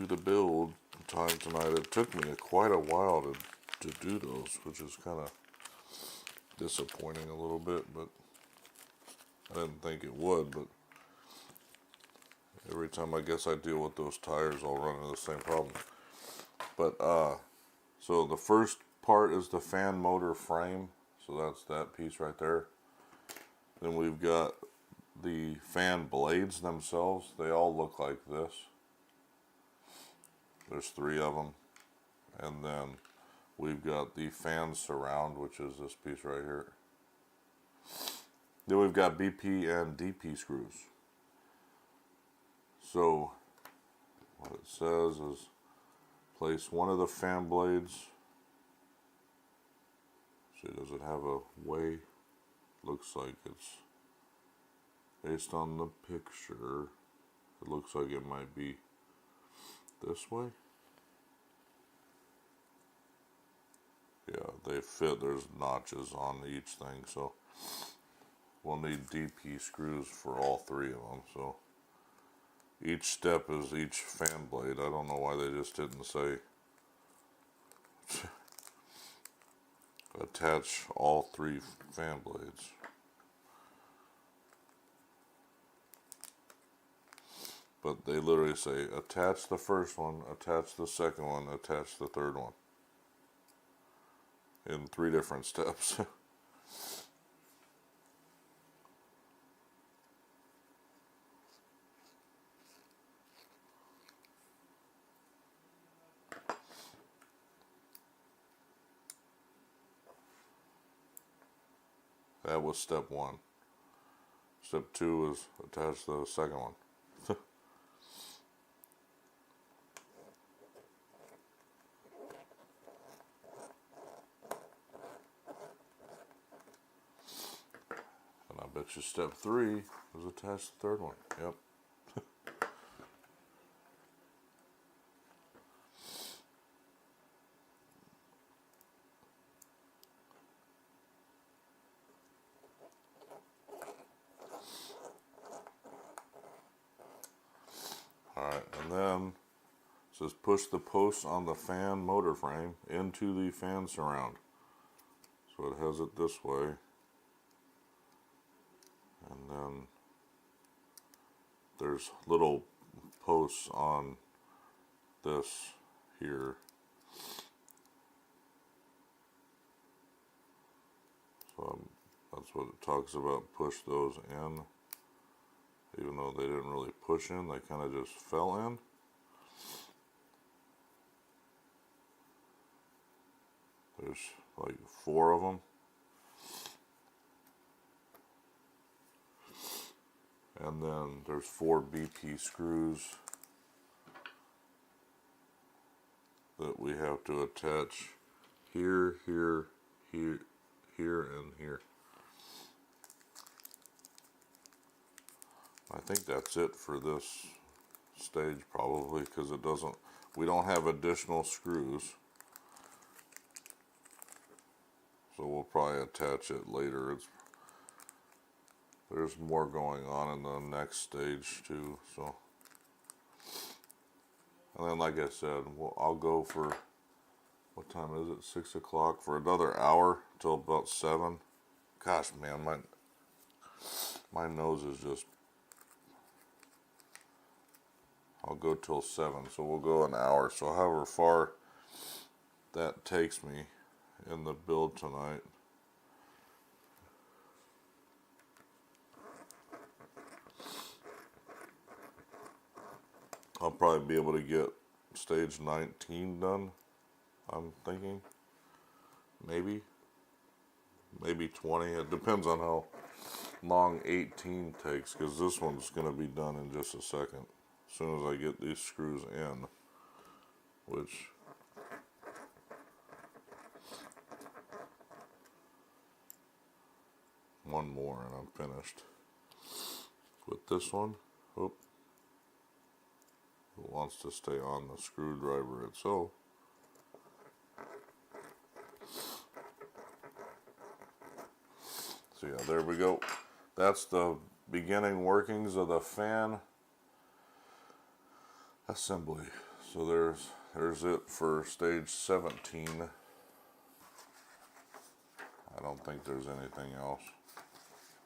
the build time tonight. It took me quite a while to do those, which is kind of disappointing a little bit, but I didn't think it would. But every time I guess I deal with those tires, I'll run into the same problem. But so the first part is the fan motor frame, so that's that piece right there. Then we've got the fan blades themselves. They all look like this. There's 3 of them. And then we've got the fan surround, which is this piece right here. Then we've got BP and DP screws. So what it says is place one of the fan blades. See, does it have a way? Looks like it's based on the picture. It looks like it might be this way. Yeah, they fit. There's notches on each thing, so we'll need DP screws for all 3 of them. So each step is each fan blade. I don't know why they just didn't say attach all 3 fan blades. But they literally say attach the first one, attach the second one, attach the third one. In 3 different steps. That was step 1. Step 2 is attach the second one. And I bet you step 3 is attach the third one. Yep. Alright, and then it says push the posts on the fan motor frame into the fan surround. So it has it this way. And then there's little posts on this here. So that's what it talks about, push those in. Even though they didn't really push in, they kind of just fell in. There's like 4 of them. And then there's 4 BP screws that we have to attach here, here, here, here and here. I think that's it for this stage probably, because we don't have additional screws. So we'll probably attach it later. There's more going on in the next stage too. So, and then like I said, I'll go for, what time is it? 6 o'clock, for another hour till about 7. Gosh, man, my nose is just. I'll go till 7, so we'll go an hour. So however far that takes me in the build tonight. I'll probably be able to get stage 19 done, I'm thinking. Maybe 20. It depends on how long 18 takes, because this one's going to be done in just a second. As soon as I get these screws in, which one more and I'm finished. With this one, it wants to stay on the screwdriver itself. So yeah, there we go. That's the beginning workings of the fan assembly. So there's it for stage 17. I don't think there's anything else.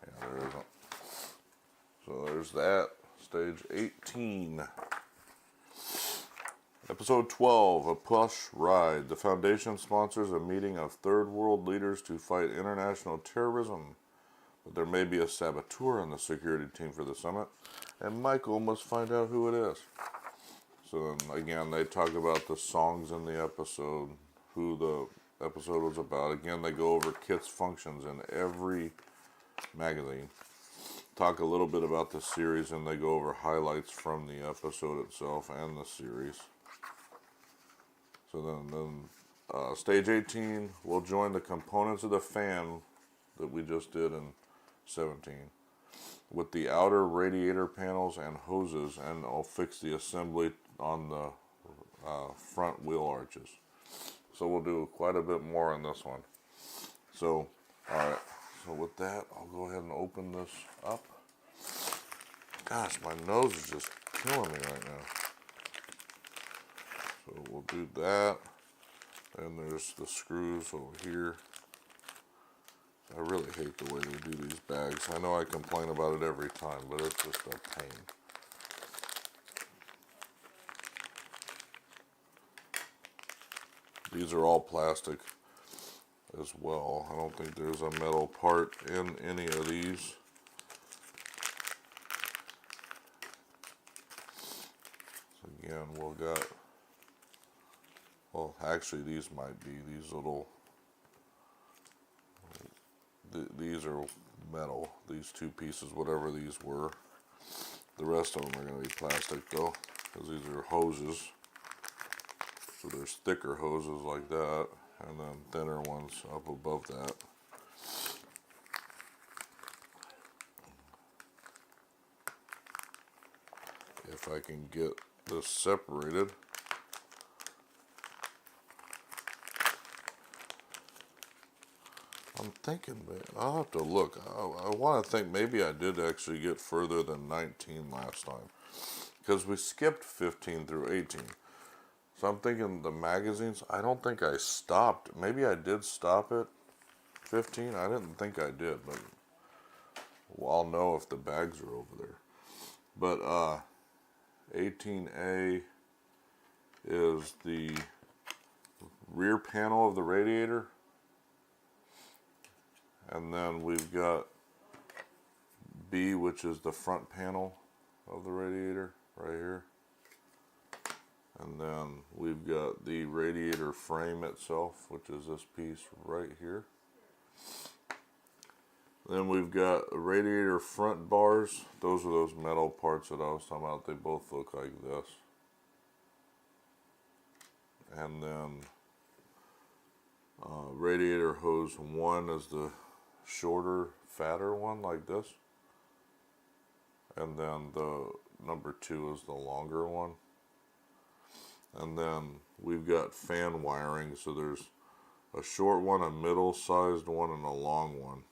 Yeah, there isn't. So there's that. Stage 18. Episode 12, A Plush Ride. The Foundation sponsors a meeting of third world leaders to fight international terrorism. But there may be a saboteur on the security team for the summit, and Michael must find out who it is. So then again, they talk about the songs in the episode, who the episode was about. Again, they go over Kit's functions in every magazine. Talk a little bit about the series, and they go over highlights from the episode itself and the series. So then stage 18 will join the components of the fan that we just did in 17 with the outer radiator panels and hoses, and I'll fix the assembly on the front wheel arches. So we'll do quite a bit more on this one. So, alright, so with that, I'll go ahead and open this up. Gosh, my nose is just killing me right now. So we'll do that. And there's the screws over here. I really hate the way they do these bags. I know I complain about it every time, but it's just a pain. These are all plastic as well. I don't think there's a metal part in any of these. So again, we'll got, well, actually these might be these little, these are metal, these two pieces, whatever these were. The rest of them are going to be plastic though, because these are hoses. So there's thicker hoses like that, and then thinner ones up above that. If I can get this separated. I'm thinking, I'll have to look. I want to think maybe I did actually get further than 19 last time, because we skipped 15 through 18. So I'm thinking the magazines, I don't think I stopped. Maybe I did stop at 15. I didn't think I did, but I'll know if the bags are over there. But 18A is the rear panel of the radiator. And then we've got B, which is the front panel of the radiator right here. And then we've got the radiator frame itself, which is this piece right here. Then we've got radiator front bars. Those are those metal parts that I was talking about. They both look like this. And then radiator hose. One is the shorter, fatter one like this, and then the number 2 is the longer one. And then we've got fan wiring, so there's a short one, a middle-sized one, and a long one.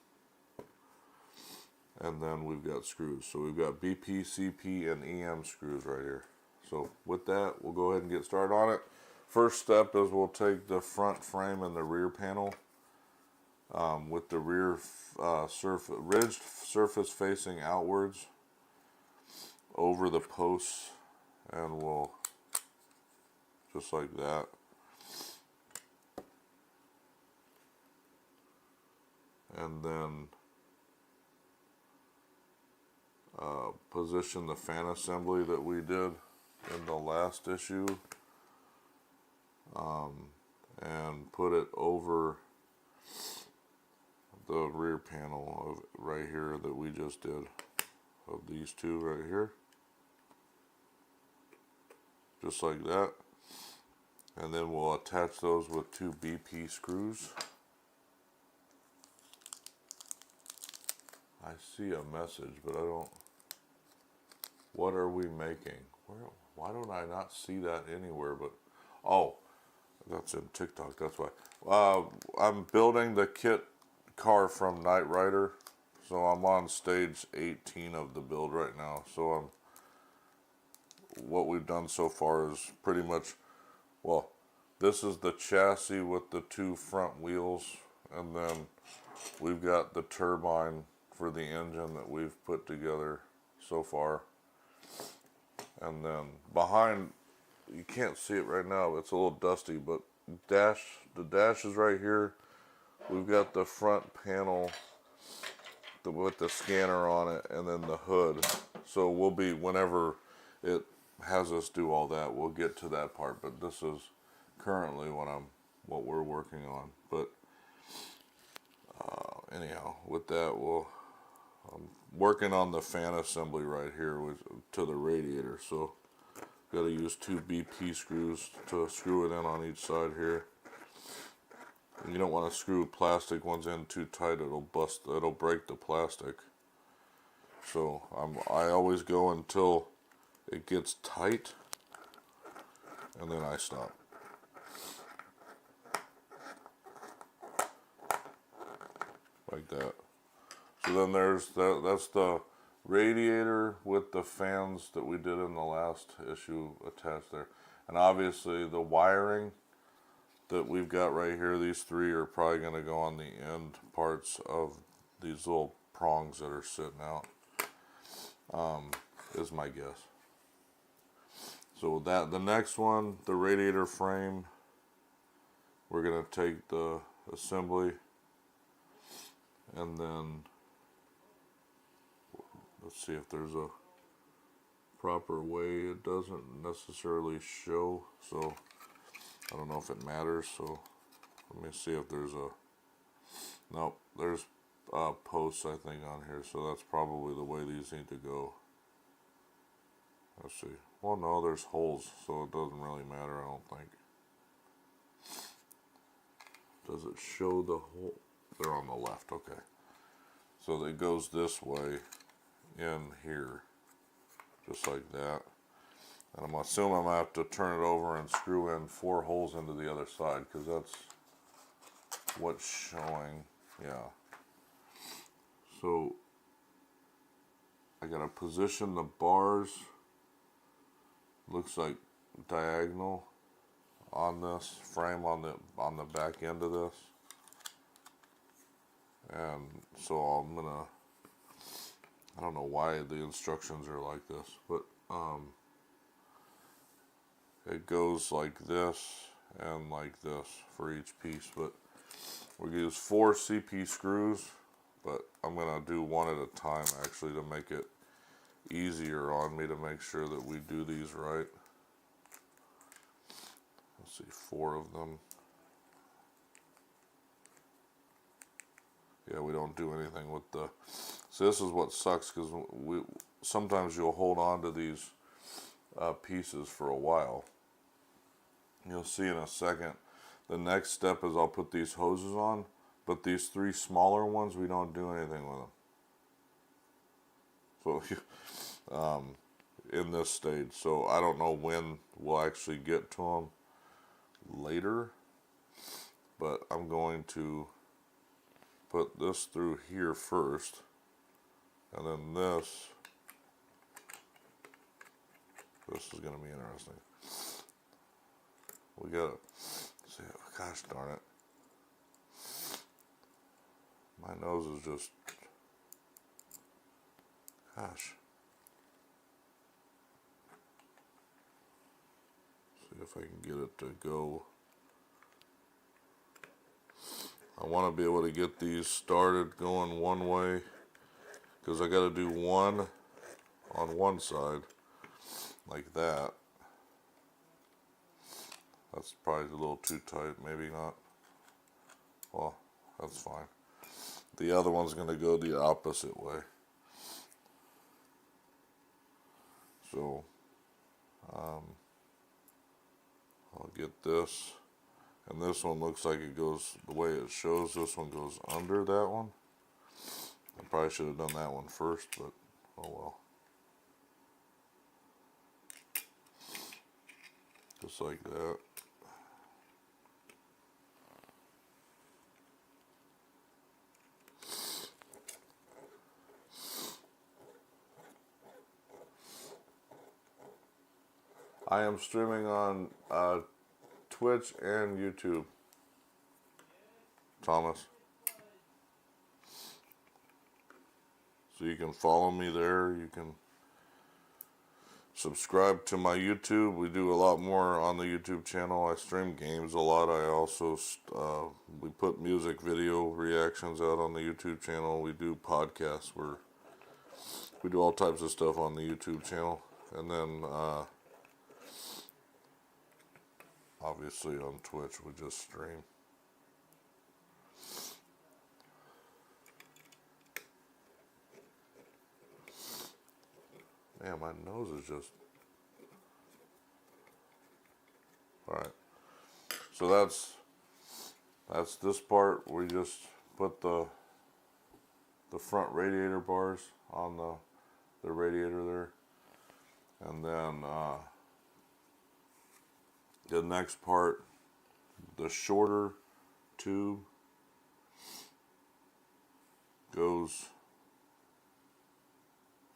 And then we've got screws. So we've got BP, CP, and EM screws right here. So with that, we'll go ahead and get started on it. First step is we'll take the front frame and the rear panel with the rear ridged surface facing outwards over the posts, and we'll just like that. And then position the fan assembly that we did in the last issue, and put it over the rear panel of right here that we just did, of these two right here, just like that. And then we'll attach those with 2 BP screws. I see a message, but I don't. What are we making? Why don't I not see that anywhere? But oh, that's in TikTok. That's why. I'm building the kit car from Knight Rider, so I'm on stage 18 of the build right now. So what we've done so far is pretty much, well, this is the chassis with the 2 front wheels, and then we've got the turbine for the engine that we've put together so far. And then behind, you can't see it right now, it's a little dusty, but the dash is right here. We've got the front panel with the scanner on it, and then the hood. So we'll be, whenever it has us do all that, we'll get to that part. But this is currently what we're working on. But anyhow, with that, I'm working on the fan assembly right here to the radiator. So got to use 2 BP screws to screw it in on each side here. You don't want to screw plastic ones in too tight; it'll break the plastic. So I always go until it gets tight, and then I stop. Like that. So then that's the radiator with the fans that we did in the last issue attached there. And obviously the wiring that we've got right here, these 3 are probably going to go on the end parts of these little prongs that are sitting out, is my guess. So the next one, the radiator frame, we're going to take the assembly, and then let's see if there's a proper way. It doesn't necessarily show, so I don't know if it matters. So let me see if there's nope, there's posts I think on here, so that's probably the way these need to go. Let's see. Well, no, there's holes, so it doesn't really matter, I don't think. Does it show the hole? They're on the left, okay. So it goes this way in here, just like that. And I'm assuming I'm going to have to turn it over and screw in 4 holes into the other side, because that's what's showing. Yeah. So I got to position the bars, looks like diagonal, on this frame on the back end of this. And so I'm gonna, I don't know why the instructions are like this, but it goes like this and like this for each piece. But we use 4 CP screws, but I'm gonna do one at a time actually to make it easier on me to make sure that we do these right. Let's see, 4 of them. Yeah, we don't do anything with the, so this is what sucks, because sometimes you'll hold on to these pieces for a while. You'll see in a second The next step is I'll put these hoses on, but these 3 smaller ones, we don't do anything with them. So, in this stage, so I don't know when we'll actually get to them later, but I'm going to put this through here first, and then this is going to be interesting. We gotta see, gosh darn it, my nose is just, gosh. See if I can get it to go. I want to be able to get these started going one way, because I got to do one on one side like that. That's probably a little too tight, maybe not. Well, that's fine. The other one's going to go the opposite way. So, I'll get this. And this one looks like it goes the way it shows. This one goes under that one. I probably should have done that one first, but oh well. Just like that. I am streaming on Twitch and YouTube, Thomas. So you can follow me there. You can subscribe to my YouTube. We do a lot more on the YouTube channel. I stream games a lot. I also, we put music video reactions out on the YouTube channel. We do podcasts where we do all types of stuff on the YouTube channel. And then, obviously on Twitch, we just stream. Man, my nose is just... Alright. So that's this part. We just put the front radiator bars on the radiator there. And then the next part, the shorter tube goes,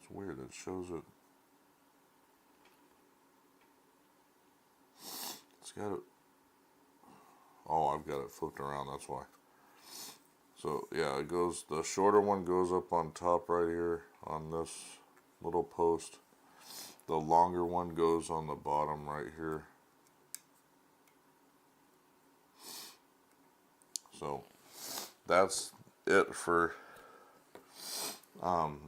it's weird, it shows it, it's got it, oh, I've got it flipped around, that's why. So yeah, it goes, the shorter one goes up on top right here on this little post. The longer one goes on the bottom right here. So that's it for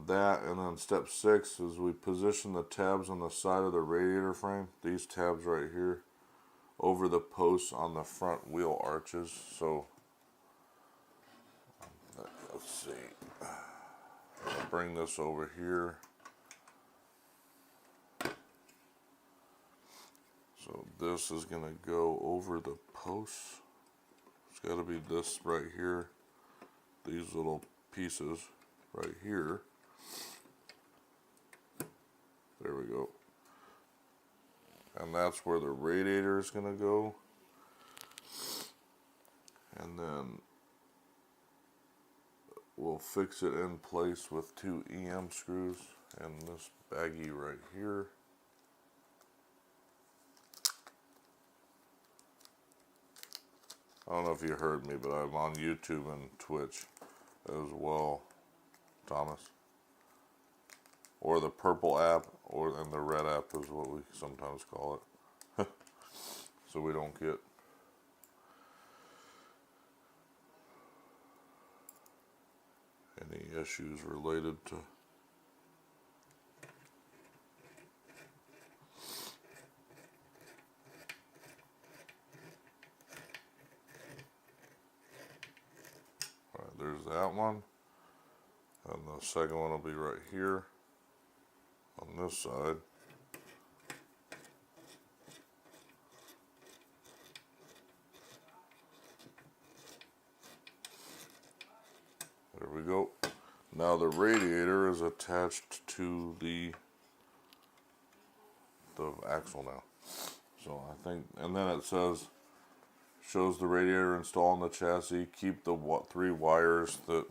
that. And then step 6 is we position the tabs on the side of the radiator frame, these tabs right here, over the posts on the front wheel arches. So let's see, I'll bring this over here. So this is going to go over the posts. It's got to be this right here. These little pieces right here. There we go. And that's where the radiator is going to go. And then we'll fix it in place with 2 EM screws and this baggie right here. I don't know if you heard me, but I'm on YouTube and Twitch as well, Thomas. Or the purple app, and the red app is what we sometimes call it. So we don't get any issues related to there's that one, and the second one will be right here on this side. There we go. Now the radiator is attached to the axle now. So I think, and then it shows the radiator installed on the chassis. Keep the 3 wires that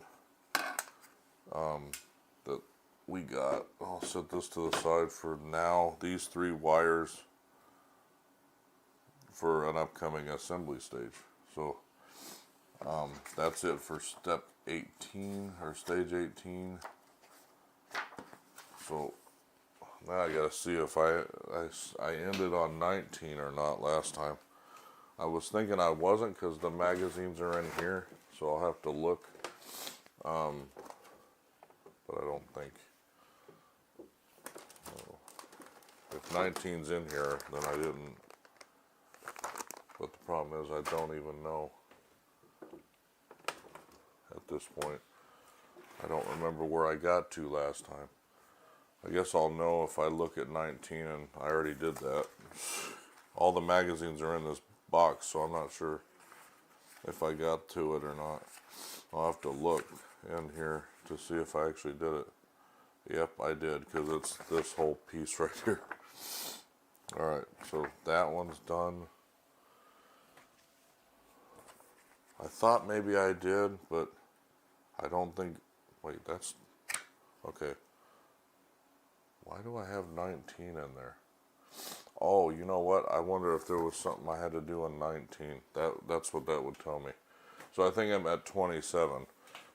that we got. I'll set this to the side for now. These 3 wires for an upcoming assembly stage. So that's it for step 18 or stage 18. So now I gotta see if I ended on 19 or not last time. I was thinking I wasn't because the magazines are in here, so I'll have to look. But I don't think. If 19's in here, then I didn't. But the problem is I don't even know at this point. I don't remember where I got to last time. I guess I'll know if I look at 19, and I already did that. All the magazines are in this box, so I'm not sure if I got to it or not. I'll have to look in here to see if I actually did it. Yep, I did, because it's this whole piece right here. Alright, so that one's done. I thought maybe I did, but I don't think. Wait, that's okay. Why do I have 19 in there? Oh, you know what? I wonder if there was something I had to do in 19. That's what that would tell me. So I think I'm at 27.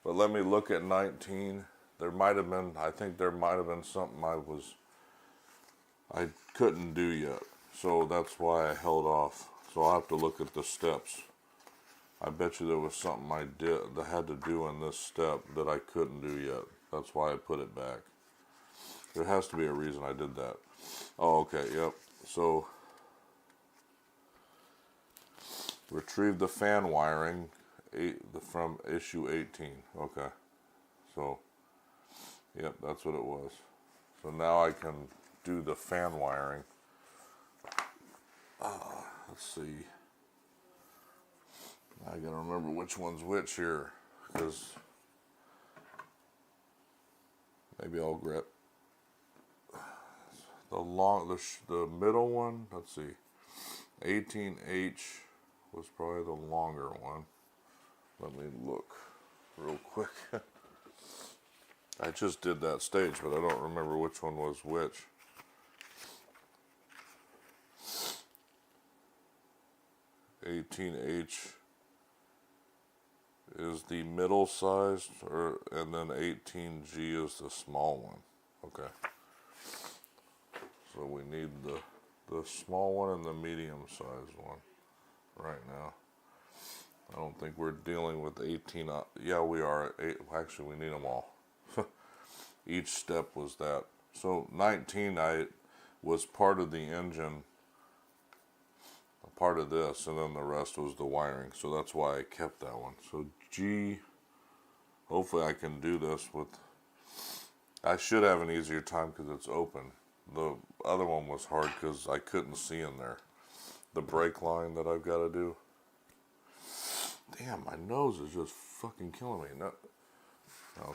But let me look at 19. There might have been, I think there might have been something I couldn't do yet. So that's why I held off. So I'll have to look at the steps. I bet you there was something I did that had to do in this step that I couldn't do yet. That's why I put it back. There has to be a reason I did that. Oh, okay, yep. So, retrieve the fan wiring from issue 18. Okay. So, yep, that's what it was. So now I can do the fan wiring. Let's see. I gotta remember which one's which here, because maybe I'll grab the middle one. Let's see, 18H was probably the longer one. Let me look real quick. I just did that stage, but I don't remember which one was which. "18H is the middle sized, and then 18G is the small one. Okay. So we need the small one and the medium sized one right now. I don't think we're dealing with 18. Yeah, we are. Actually, we need them all. Each step was that. So 19 was part of the engine, a part of this, and then the rest was the wiring. So that's why I kept that one. So G, hopefully I can do this with, I should have an easier time because it's open. The other one was hard because I couldn't see in there. The brake line that I've got to do. Damn, my nose is just fucking killing me. No.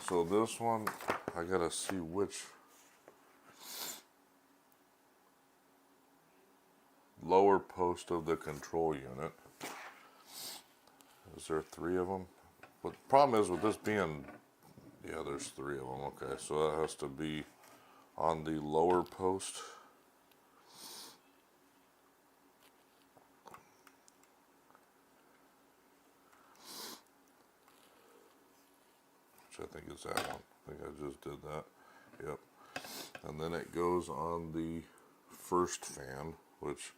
So this one, I gotta see which lower post of the control unit. Is there 3 of them? But the problem is with this being, yeah, there's 3 of them. Okay, so that has to be on the lower post. I think it's that one. I think I just did that. Yep. And then it goes on the first fan, which is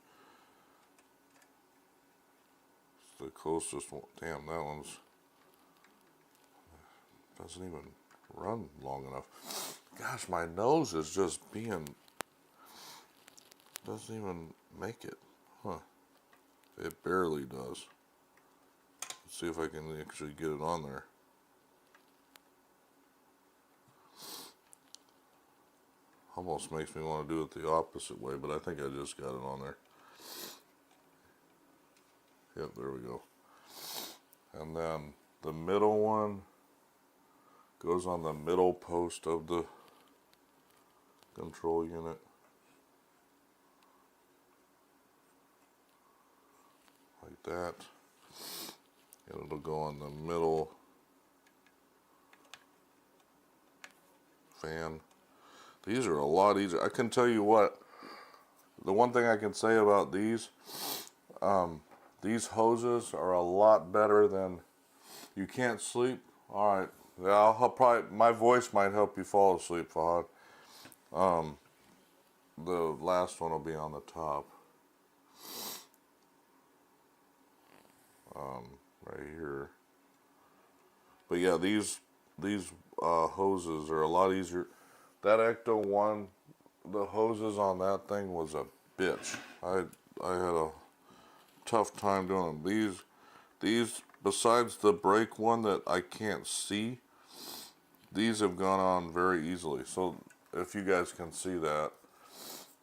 the closest one. Damn, that one's doesn't even run long enough. Gosh, my nose is just being, doesn't even make it. Huh. It barely does. Let's see if I can actually get it on there. Almost makes me want to do it the opposite way, but I think I just got it on there. Yep, there we go. And then the middle one Goes on the middle post of the control unit. Like that. And it'll go on the middle fan. These are a lot easier. I can tell you what, the one thing I can say about these hoses are a lot better than, you can't sleep. All right, yeah, I'll probably, my voice might help you fall asleep, Fahad. The last one will be on the top. Right here. But yeah, these hoses are a lot easier. That Ecto one, the hoses on that thing was a bitch. I had a tough time doing them. These besides the brake one that I can't see, these have gone on very easily. So if you guys can see that,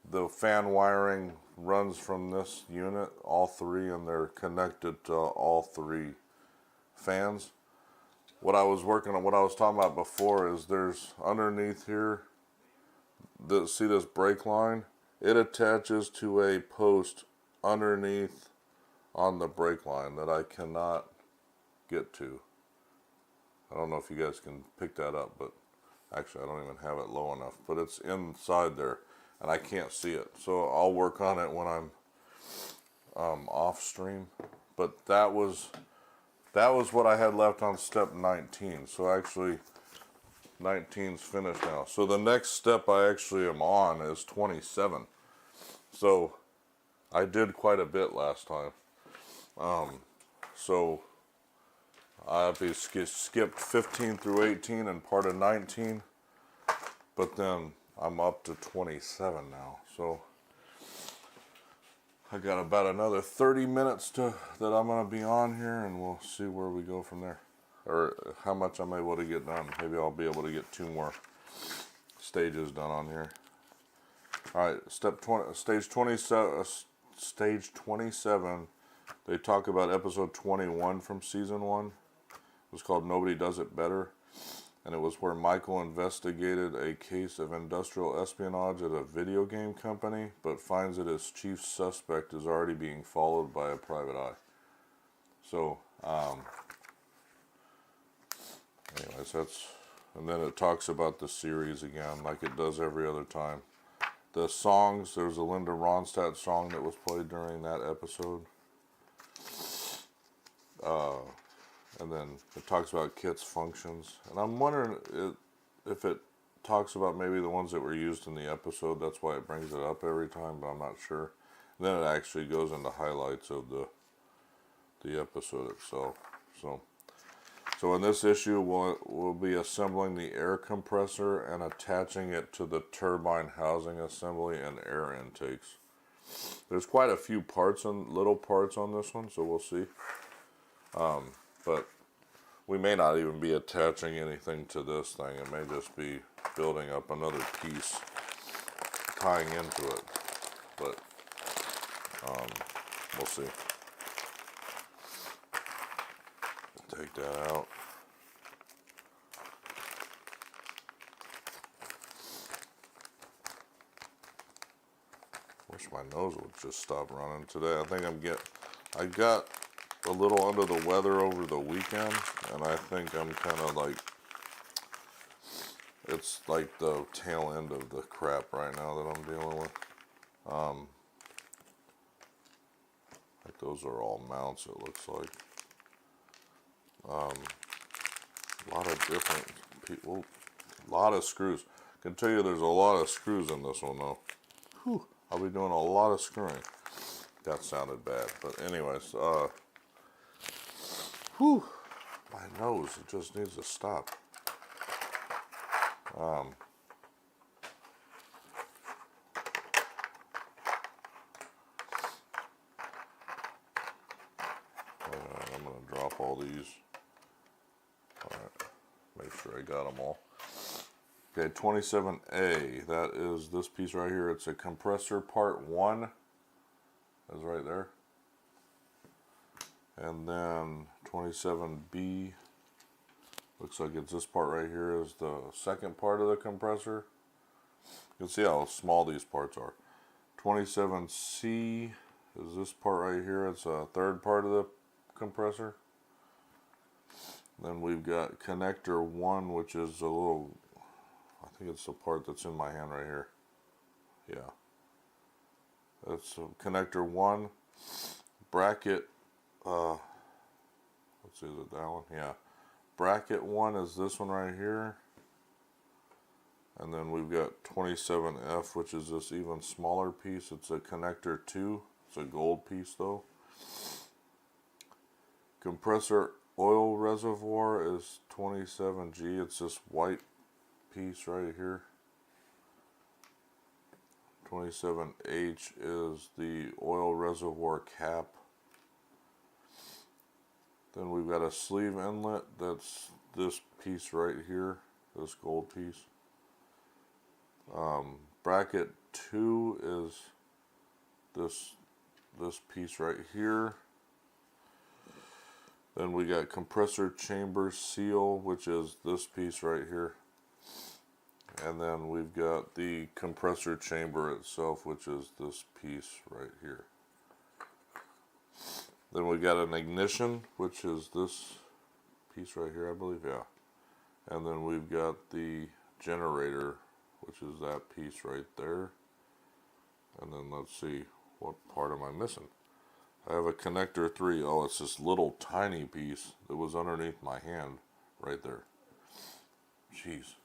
the fan wiring runs from this unit, all three, and they're connected to all three fans. What I was working on, what I was talking about before, is there's underneath here, see this brake line? It attaches to a post underneath on the brake line that I cannot get to. I don't know if you guys can pick that up, but actually I don't even have it low enough, but it's inside there and I can't see it. So I'll work on it when I'm off stream. But that was what I had left on step 19. So actually 19's finished now. So the next step I actually am on is 27. So I did quite a bit last time. So I skipped 15 through 18 and part of 19, but then I'm up to 27 now. So I got about another 30 minutes that I'm going to be on here, and we'll see where we go from there, or how much I'm able to get done. Maybe I'll be able to get 2 more stages done on here. All right, stage 27. They talk about episode 21 from season 1. It was called Nobody Does It Better. And it was where Michael investigated a case of industrial espionage at a video game company, but finds that his chief suspect is already being followed by a private eye. So, anyways, and then it talks about the series again, like it does every other time. The songs, there's a Linda Ronstadt song that was played during that episode. And then it talks about Kit's functions. And I'm wondering if it talks about maybe the ones that were used in the episode. That's why it brings it up every time, but I'm not sure. And then it actually goes into highlights of the episode itself. So in this issue, we'll be assembling the air compressor and attaching it to the turbine housing assembly and air intakes. There's quite a few little parts on this one, so we'll see. But we may not even be attaching anything to this thing. It may just be building up another piece, tying into it. But we'll see. Take that out. Wish my nose would just stop running today. I think I got a little under the weather over the weekend, and I think I'm kind of like, it's like the tail end of the crap right now that I'm dealing with. Like those are all mounts, it looks like. A lot of different people, a lot of screws. I can tell you there's a lot of screws in this one though. Whew, I'll be doing a lot of screwing. That sounded bad, but anyways, whew, my nose, it just needs to stop. I'm going to drop all these. Alright, make sure I got them all. Okay, 27A, that is this piece right here. It's a compressor part 1. That's right there. And then 27B Looks like it's this part right here is the second part of the compressor. You can see how small these parts are. 27C is this part right here. It's a third part of the compressor. Then we've got connector 1, which is a little, I think it's the part that's in my hand right here. Yeah. That's connector 1. Bracket, let's see, is it that one? Yeah. Bracket 1 is this one right here. And then we've got 27F, which is this even smaller piece. It's a connector 2. It's a gold piece though. Compressor oil reservoir is 27G. It's this white piece right here. 27H is the oil reservoir cap. Then we've got a sleeve inlet. That's this piece right here, this gold piece. Bracket 2 is this piece right here. Then we got compressor chamber seal, which is this piece right here. And then we've got the compressor chamber itself, which is this piece right here. Then we got an ignition, which is this piece right here, I believe, yeah. And then we've got the generator, which is that piece right there. And then let's see, what part am I missing? I have a connector 3. Oh, it's this little tiny piece that was underneath my hand right there. Jeez.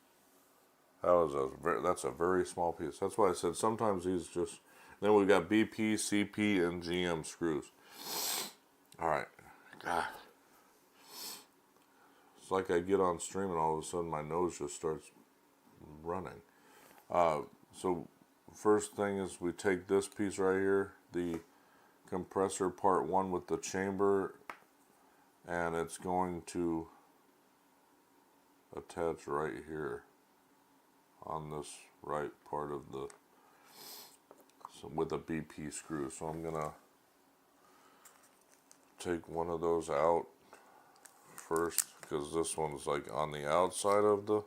That's a very small piece. That's why I said sometimes these just... Then we've got BP, CP, and GM screws. Alright. God. It's like I get on stream and all of a sudden my nose just starts running. So first thing is we take this piece right here, the compressor part 1 with the chamber, and it's going to attach right here on this right part of the, with a BP screw. So I'm gonna take one of those out first, because this one's like on the outside of the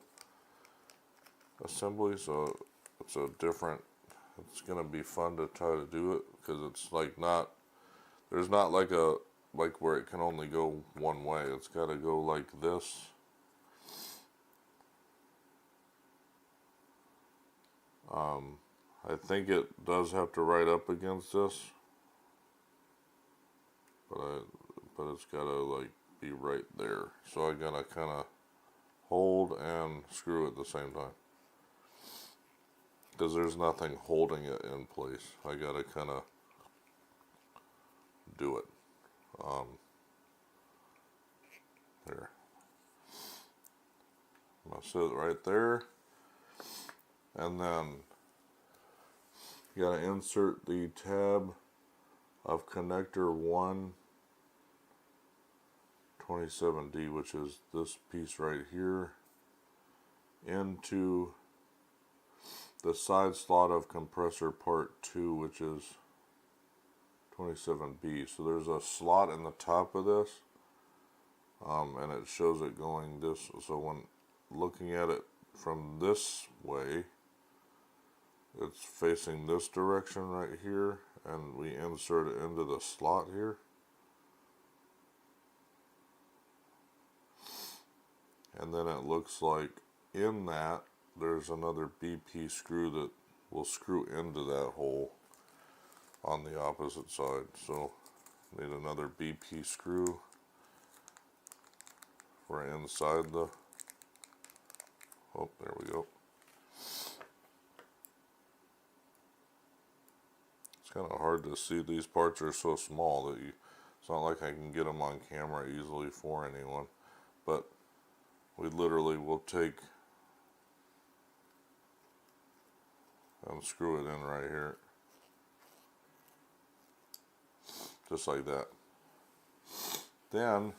assembly, so it's a different, it's gonna be fun to try to do it, because it's like not, there's not like a, like where it can only go one way. It's got to go like this. I think it does have to right up against this, but it's got to like be right there. So I'm gonna kind of hold and screw at the same time, because there's nothing holding it in place. I gotta kind of do it. There. I'm gonna sit it right there, and then you gotta insert the tab of connector 1 27D, which is this piece right here, into the side slot of compressor part 2, which is 27B. So there's a slot in the top of this, and it shows it going this. So when looking at it from this way, it's facing this direction right here, and we insert it into the slot here. And then it looks like in that there's another BP screw that will screw into that hole on the opposite side. So need another BP screw for inside the, oh, there we go. It's kind of hard to see. These parts are so small that it's not like I can get them on camera easily for anyone, but we literally will take and screw it in right here, just like that. Then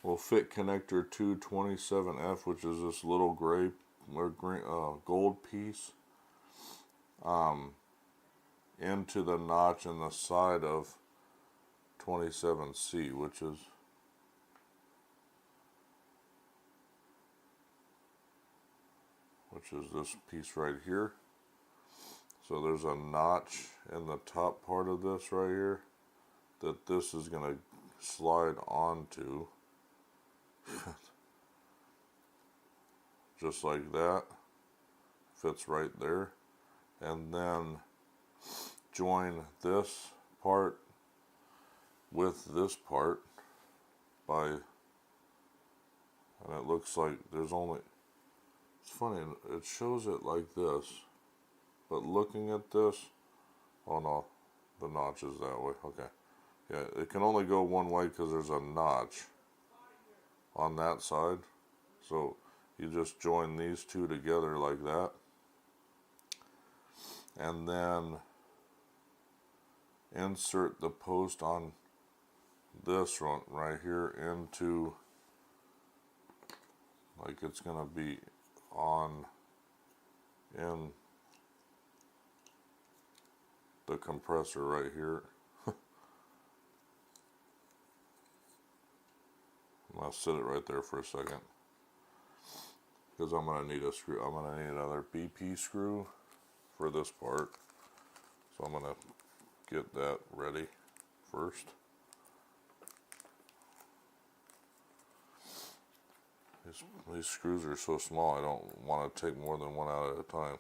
we'll fit connector 227F, which is this little gray or green, gold piece, into the notch in the side of 27C, which is which is this piece right here. So there's a notch in the top part of this right here that this is going to slide onto. Just like that. Fits right there. And then join this part with this part by, and it looks like there's only, it's funny, it shows it like this, but looking at this, oh no, the notch is that way. Okay, yeah, it can only go one way because there's a notch on that side. So you just join these two together like that, and then insert the post on this one right here into, like it's gonna be on in the compressor right here. I'm gonna sit it right there for a second because I'm gonna need a screw. I'm gonna need another BP screw for this part, so I'm gonna get that ready first. These screws are so small, I don't want to take more than one out at a time.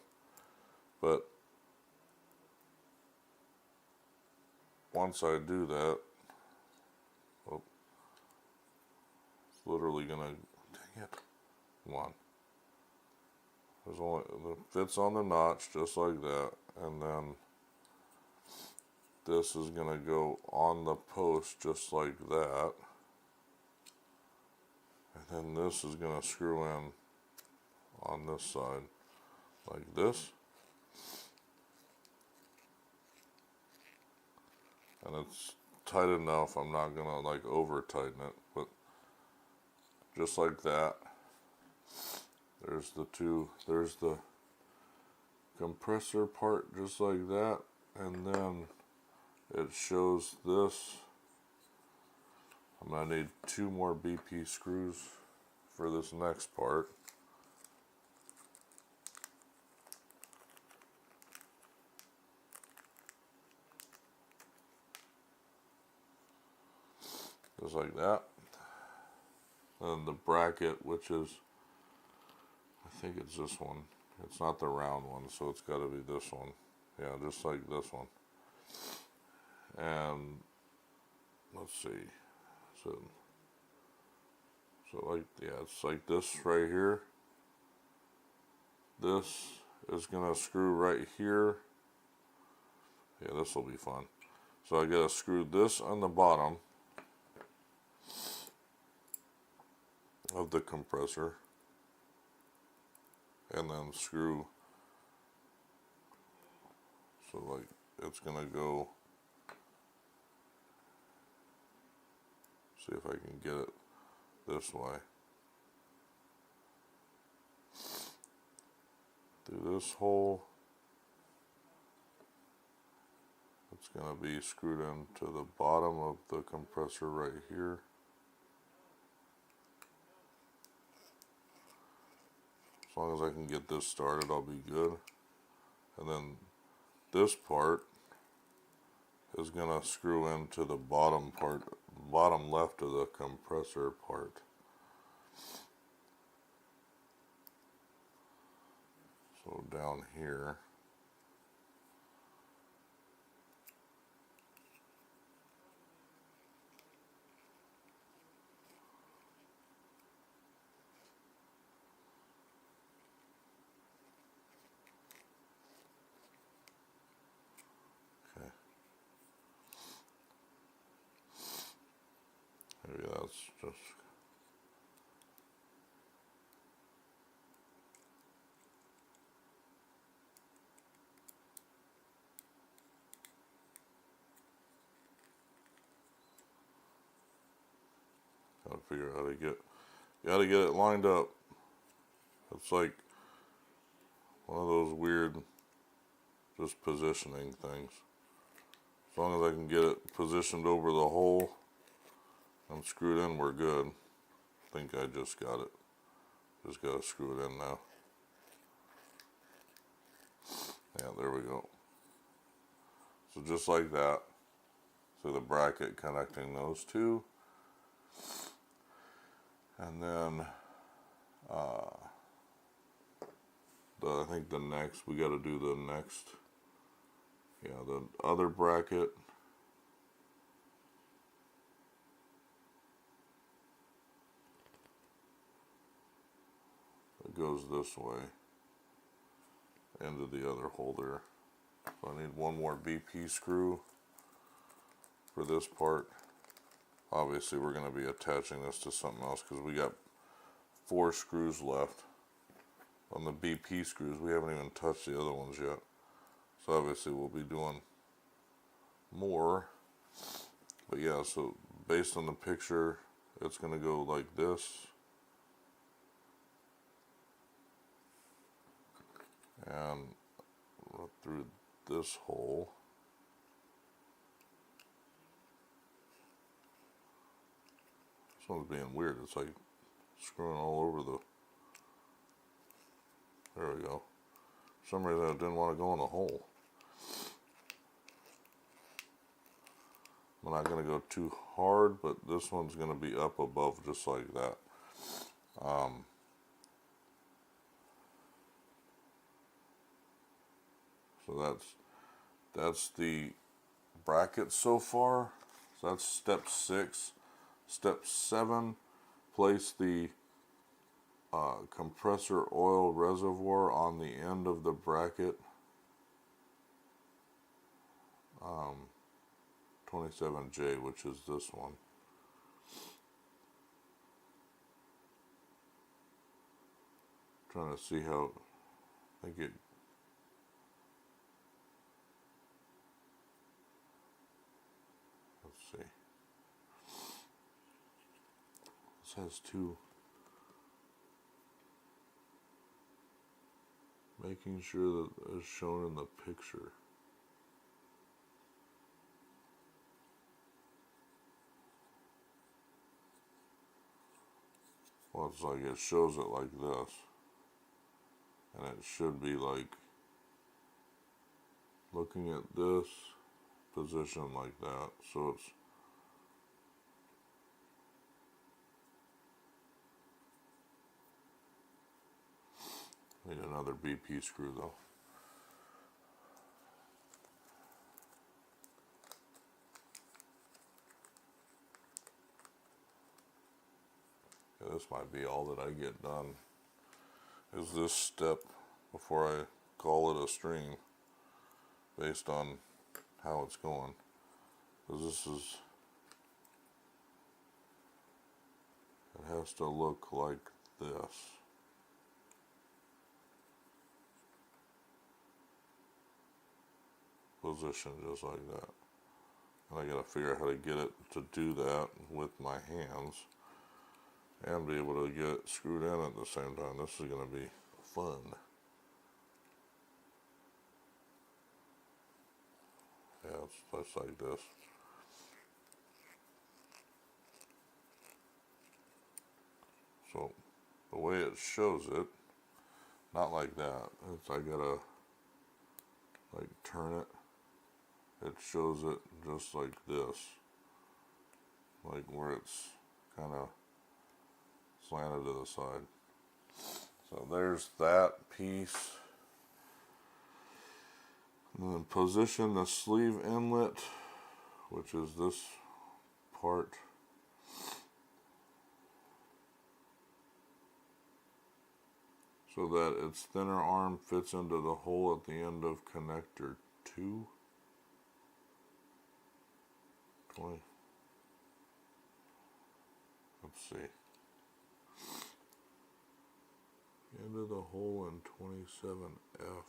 But once I do that, oh, it's literally gonna, dang it, come on. There's only, it fits on the notch just like that, and then this is gonna go on the post just like that. And then this is going to screw in on this side like this. And it's tight enough, I'm not going to like over tighten it, but just like that. There's the two, there's the compressor part just like that, and then it shows this. I'm going to need 2 more BP screws for this next part. Just like that. And the bracket, which is, I think it's this one. It's not the round one, so it's got to be this one. Yeah, just like this one. And let's see. So like, yeah, it's like this right here. This is gonna screw right here. Yeah, this will be fun. So I gotta screw this on the bottom of the compressor, and then screw, so like it's gonna go, see if I can get it this way, through this hole. It's gonna be screwed into the bottom of the compressor right here. As long as I can get this started, I'll be good. And then this part is gonna screw into the bottom part, bottom left of the compressor part. So down here. Maybe that's just, gotta figure out how to get, gotta get it lined up. It's like one of those weird just positioning things. As long as I can get it positioned over the hole and screwed in, we're good. I think I just got it. Just gotta screw it in now. Yeah, there we go. So just like that. So the bracket connecting those two. And then I think the next, we got to do the next, yeah, the other bracket. It goes this way into the other hole there. So I need one more BP screw for this part. Obviously we're going to be attaching this to something else because we got 4 screws left on the BP screws. We haven't even touched the other ones yet. So obviously we'll be doing more. But yeah, so based on the picture, it's going to go like this. And through this hole. This one's being weird. It's like screwing all over the... There we go. For some reason I didn't want to go in the hole. I'm not going to go too hard, but this one's going to be up above just like that. So that's the bracket so far. So that's step 6. Step 7, place the compressor oil reservoir on the end of the bracket. 27J, which is this one. Trying to see how I think it. Let's see. This has 2. Making sure that it's shown in the picture. Well, it's like it shows it like this. And it should be like looking at this position like that. So it's need another BP screw though. Yeah, this might be all that I get done. Is this step before I call it a stream based on how it's going. Because this is, it has to look like this. Position just like that. And I gotta figure out how to get it to do that with my hands and be able to get it screwed in at the same time. This is gonna be fun. Yeah, it's like this. So the way it shows it, not like that. It's I gotta like turn it. It shows it just like this, like where it's kind of slanted to the side. So there's that piece. And then position the sleeve inlet, which is this part. So that its thinner arm fits into the hole at the end of connector 2. 20. Let's see. Into the hole in 27F.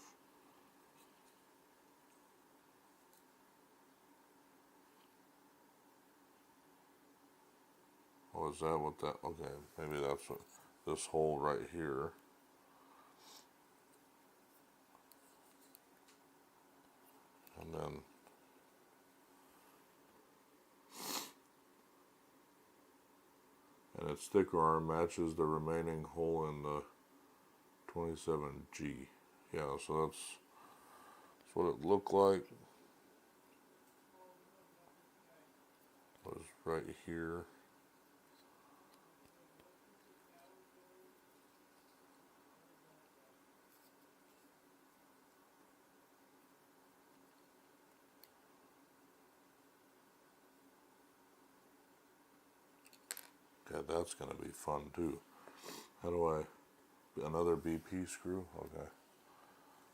Oh, is that what that, okay, maybe that's what, this hole right here. And then and its thicker arm matches the remaining hole in the 27G. Yeah, so that's what it looked like. Was right here. God, that's going to be fun too. How do I, another BP screw? Okay.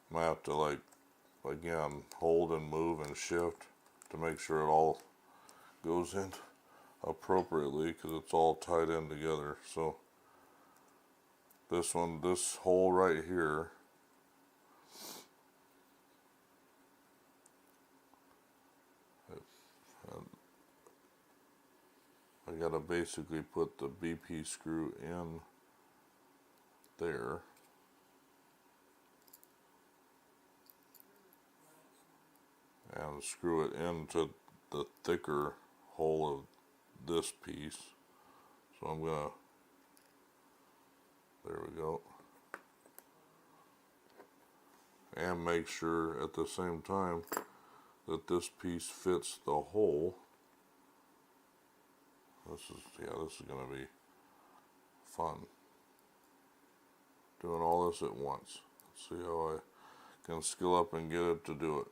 Might have to like, again, hold and move and shift to make sure it all goes in appropriately because it's all tied in together. So this one, this hole right here, I gotta basically put the BP screw in there. And screw it into the thicker hole of this piece. So I'm gonna, there we go. And make sure at the same time that this piece fits the hole. This is gonna be fun. Doing all this at once. Let's see how I can skill up and get it to do it.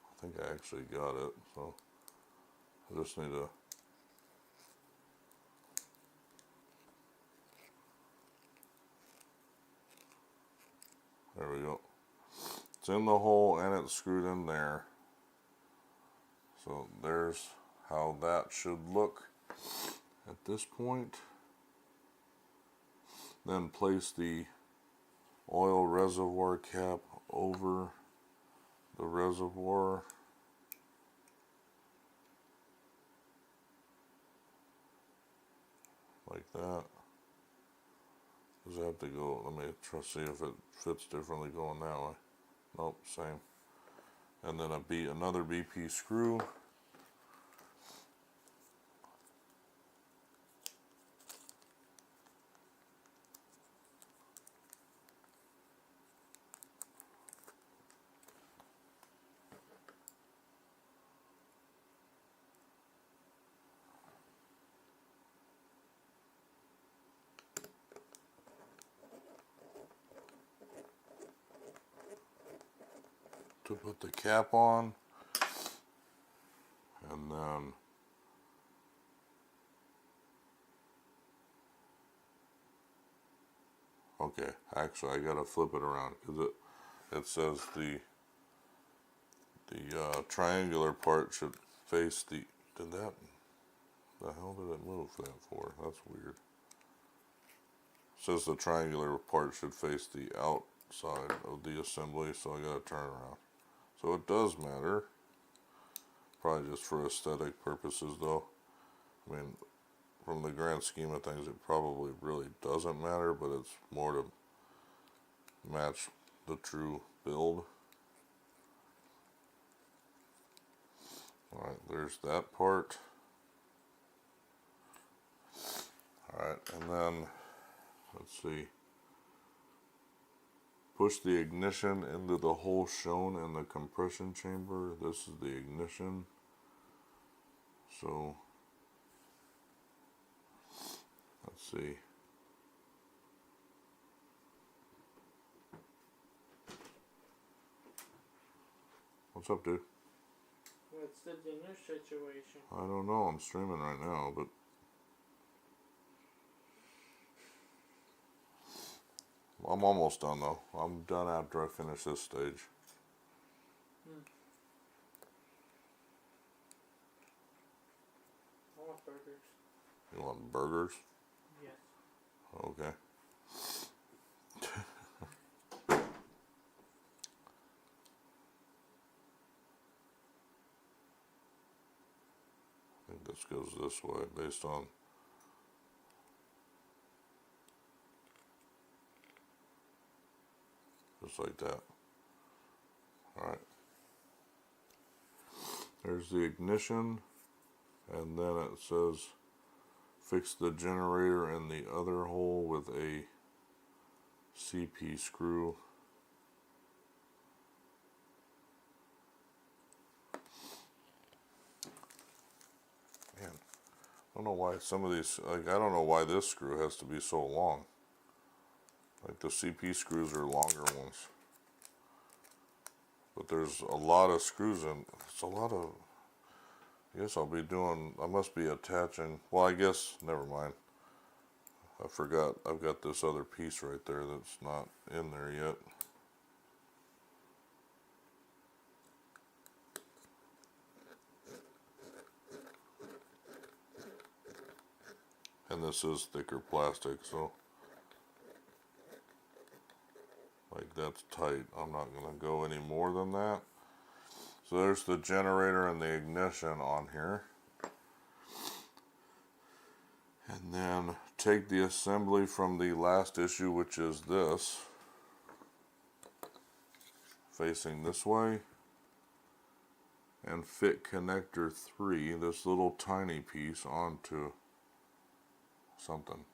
I think I actually got it, so I just need to there we go. It's in the hole and it's screwed in there. So there's how that should look at this point. Then place the oil reservoir cap over the reservoir. Like that. Does it have to go? Let me try to see if it fits differently going that way. Nope, same. And then another BP screw. To put the cap on, and then okay, actually I gotta flip it around because it says the triangular part should face the hell did it move that for? That's weird. It says the triangular part should face the outside of the assembly, so I gotta turn around. So it does matter. Probably just for aesthetic purposes though. I mean, from the grand scheme of things, it probably really doesn't matter, but it's more to match the true build. Alright, there's that part. Alright, and then, let's see. Push the ignition into the hole shown in the compression chamber. This is the ignition. So, let's see. What's up, dude? What's the dinner situation? I don't know. I'm streaming right now, but I'm almost done though. I'm done after I finish this stage. I want burgers. You want burgers? Yes. Okay. I think this goes this way based on just like that. Alright. There's the ignition, and then it says fix the generator in the other hole with a CP screw. Man, I don't know why some of these, like, I don't know why this screw has to be so long. Like, the CP screws are longer ones. But there's a lot of screws in, it's a lot of, I guess I'll be doing, I must be attaching, well, I guess, never mind. I forgot, I've got this other piece right there that's not in there yet. And this is thicker plastic, so like that's tight. I'm not going to go any more than that. So there's the generator and the ignition on here. And then take the assembly from the last issue, which is this, facing this way, and fit connector 3, this little tiny piece, onto something.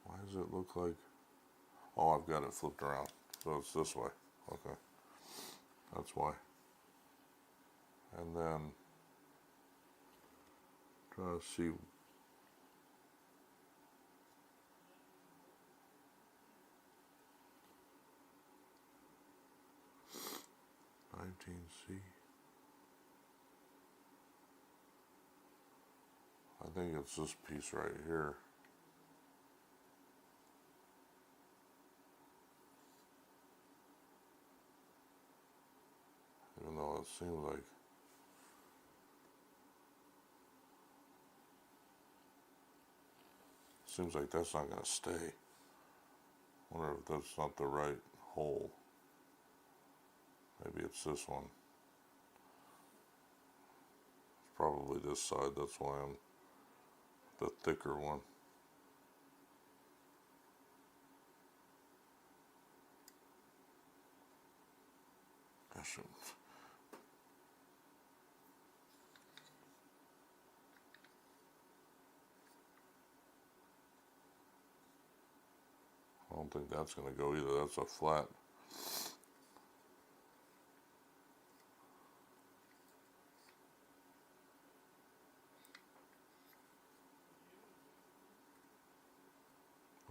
Why does it look like, oh, I've got it flipped around, so it's this way. Okay, that's why. And then try to see, C. I think it's this piece right here. Even though it seems like that's not going to stay. Wonder if that's not the right hole. Maybe it's this one. It's probably this side, that's why I'm the thicker one. I shouldn't. I don't think that's going to go either. That's a flat.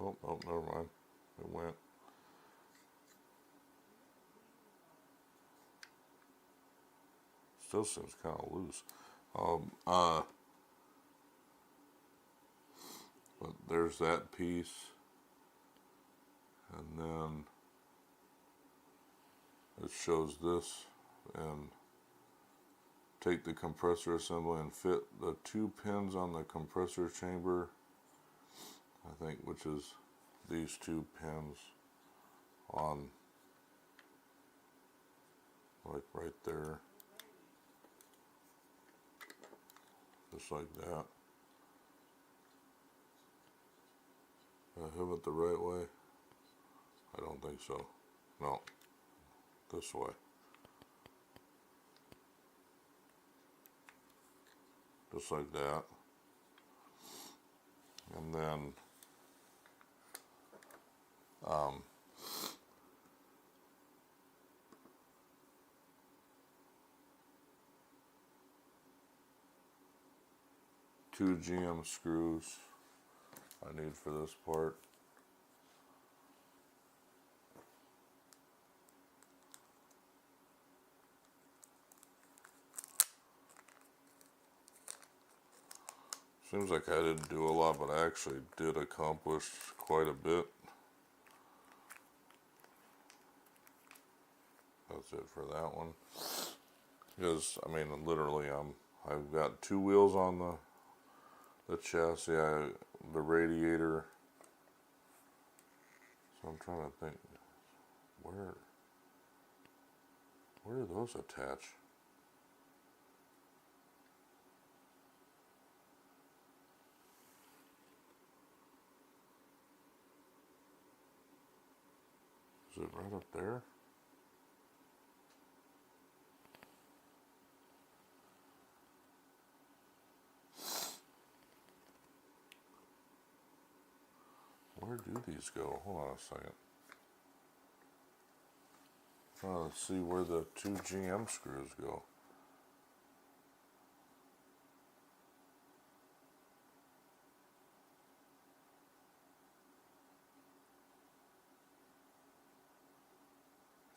Oh, never mind. It went. Still seems kind of loose. But there's that piece. And then it shows this, and take the compressor assembly and fit the 2 pins on the compressor chamber, I think, which is these 2 pins on, like right there, just like that. Did I have it the right way? I don't think so. No, this way. Just like that. And then two GM screws I need for this part. Seems like I didn't do a lot, but I actually did accomplish quite a bit. That's it for that one. Because, I mean, literally, I've got 2 wheels on the chassis, the radiator. So I'm trying to think, where do those attach? Is it right up there? where do these go? Hold on a second. Trying to see where the two GM screws go.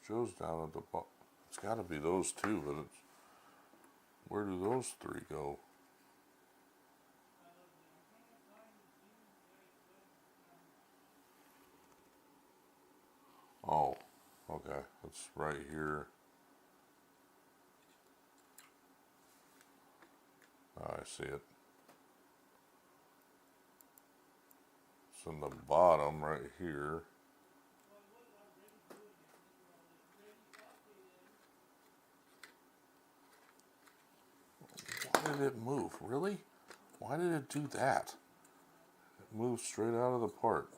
Shows down at the bottom. It's got to be those two, but it's where do those three go? Oh, okay. It's right here. Oh, I see it. It's in the bottom right here. Why did it move? Really? Why did it do that? It moved straight out of the part.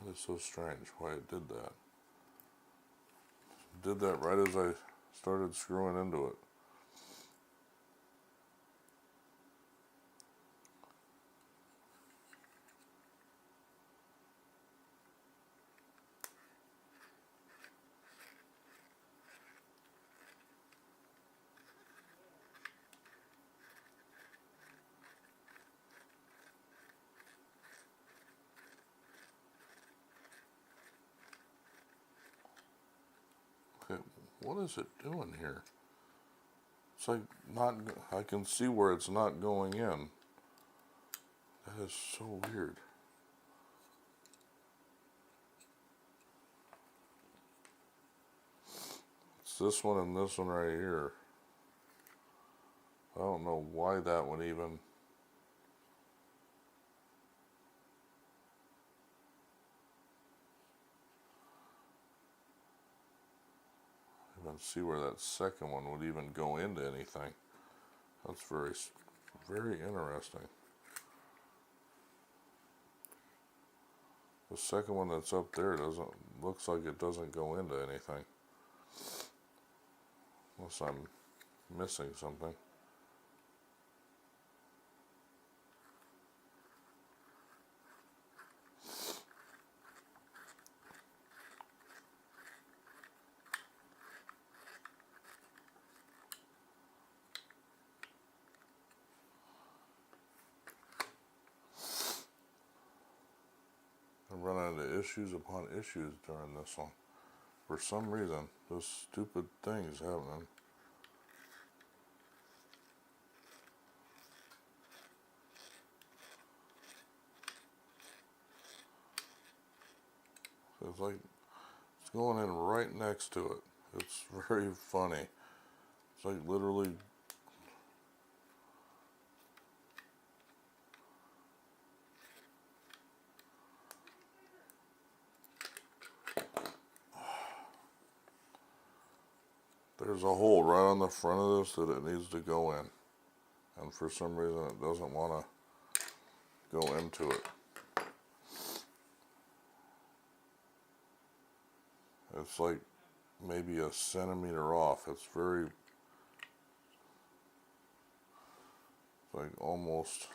That is so strange why it did that. Did that right as I started screwing into it. Okay, what is it doing here? It's like not, I can see where it's not going in. That is so weird. It's this one and this one right here. I don't know why that would even. Even see where that second one would even go into anything. That's very interesting. The second one that's up there looks like it doesn't go into anything. Unless I'm missing something. I run into issues upon issues during this one. For some reason, this stupid thing is happening. It's like it's going in right next to it. It's very funny. It's like literally. There's a hole right on the front of this that it needs to go in. And for some reason it doesn't want to go into it. It's like maybe a centimeter off. It's like almost.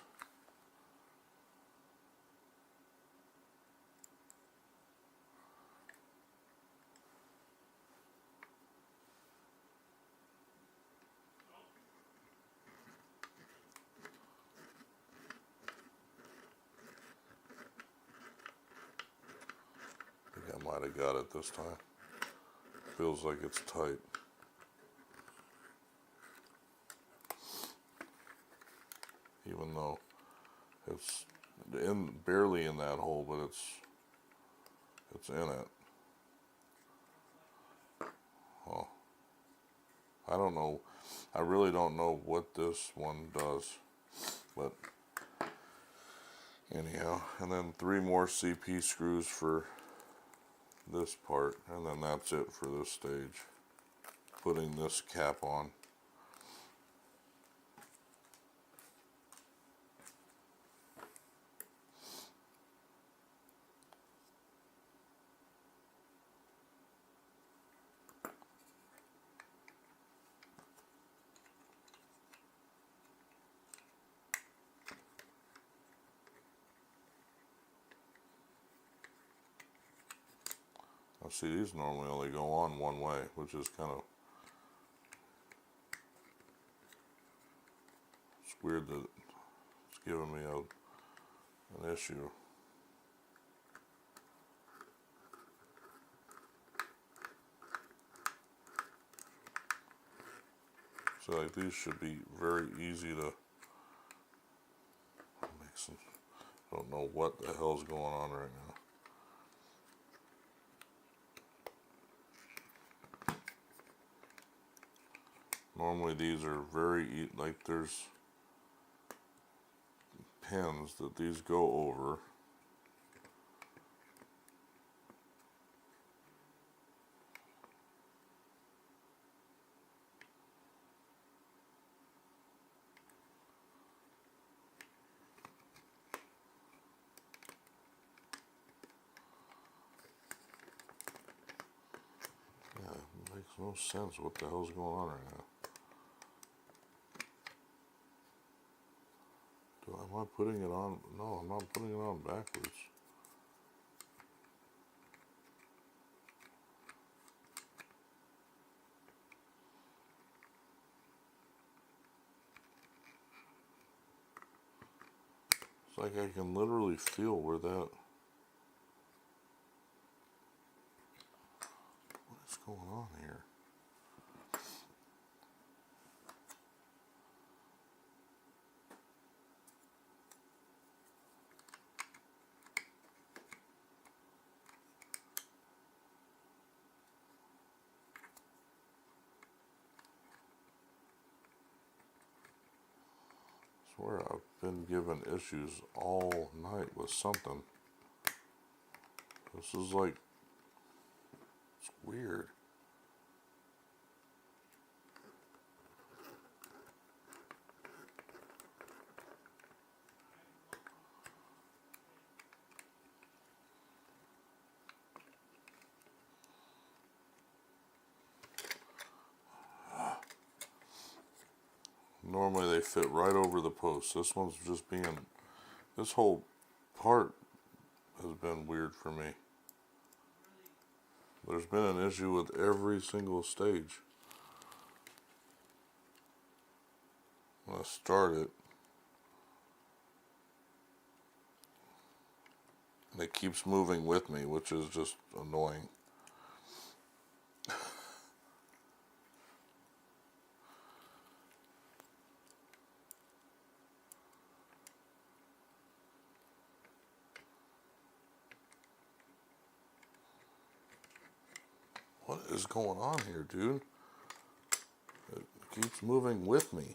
I think I might have got it this time. Feels like it's tight. Even though it's barely in that hole, but it's in it. Oh, I don't know. I really don't know what this one does, but anyhow. And then 3 more CP screws for this part, and then that's it for this stage. Putting this cap on. I see these normally only go on one way, which is kind of, it's weird that it's giving me an issue. So like these should be very easy to make some. I don't know what the hell's going on right now. Normally these are very like there's pins that these go over. Yeah, it makes no sense what the hell's going on right now. Am I putting it on? No, I'm not putting it on backwards. It's like I can literally feel where that. What is going on here? I swear I've been given issues all night with something. This is like, it's weird. Normally they fit right over the post. This one's just being, this whole part has been weird for me. There's been an issue with every single stage. When I start it, and it keeps moving with me, which is just annoying. What is going on here, dude? It keeps moving with me.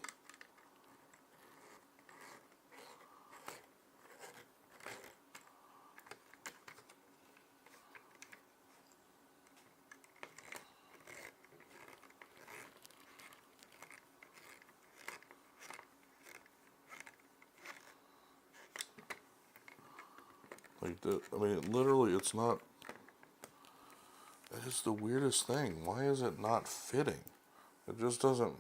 Like that, I mean, literally, it's not. It is the weirdest thing. Why is it not fitting? It just doesn't.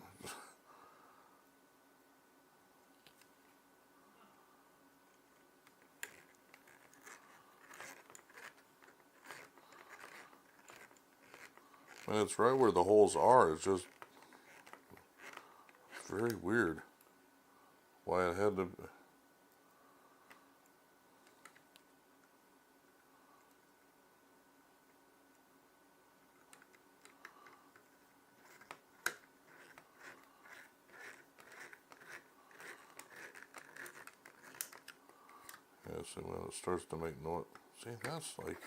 And it's right where the holes are. It's just very weird. Why it had to. Yeah, see when it starts to make noise. See, that's like.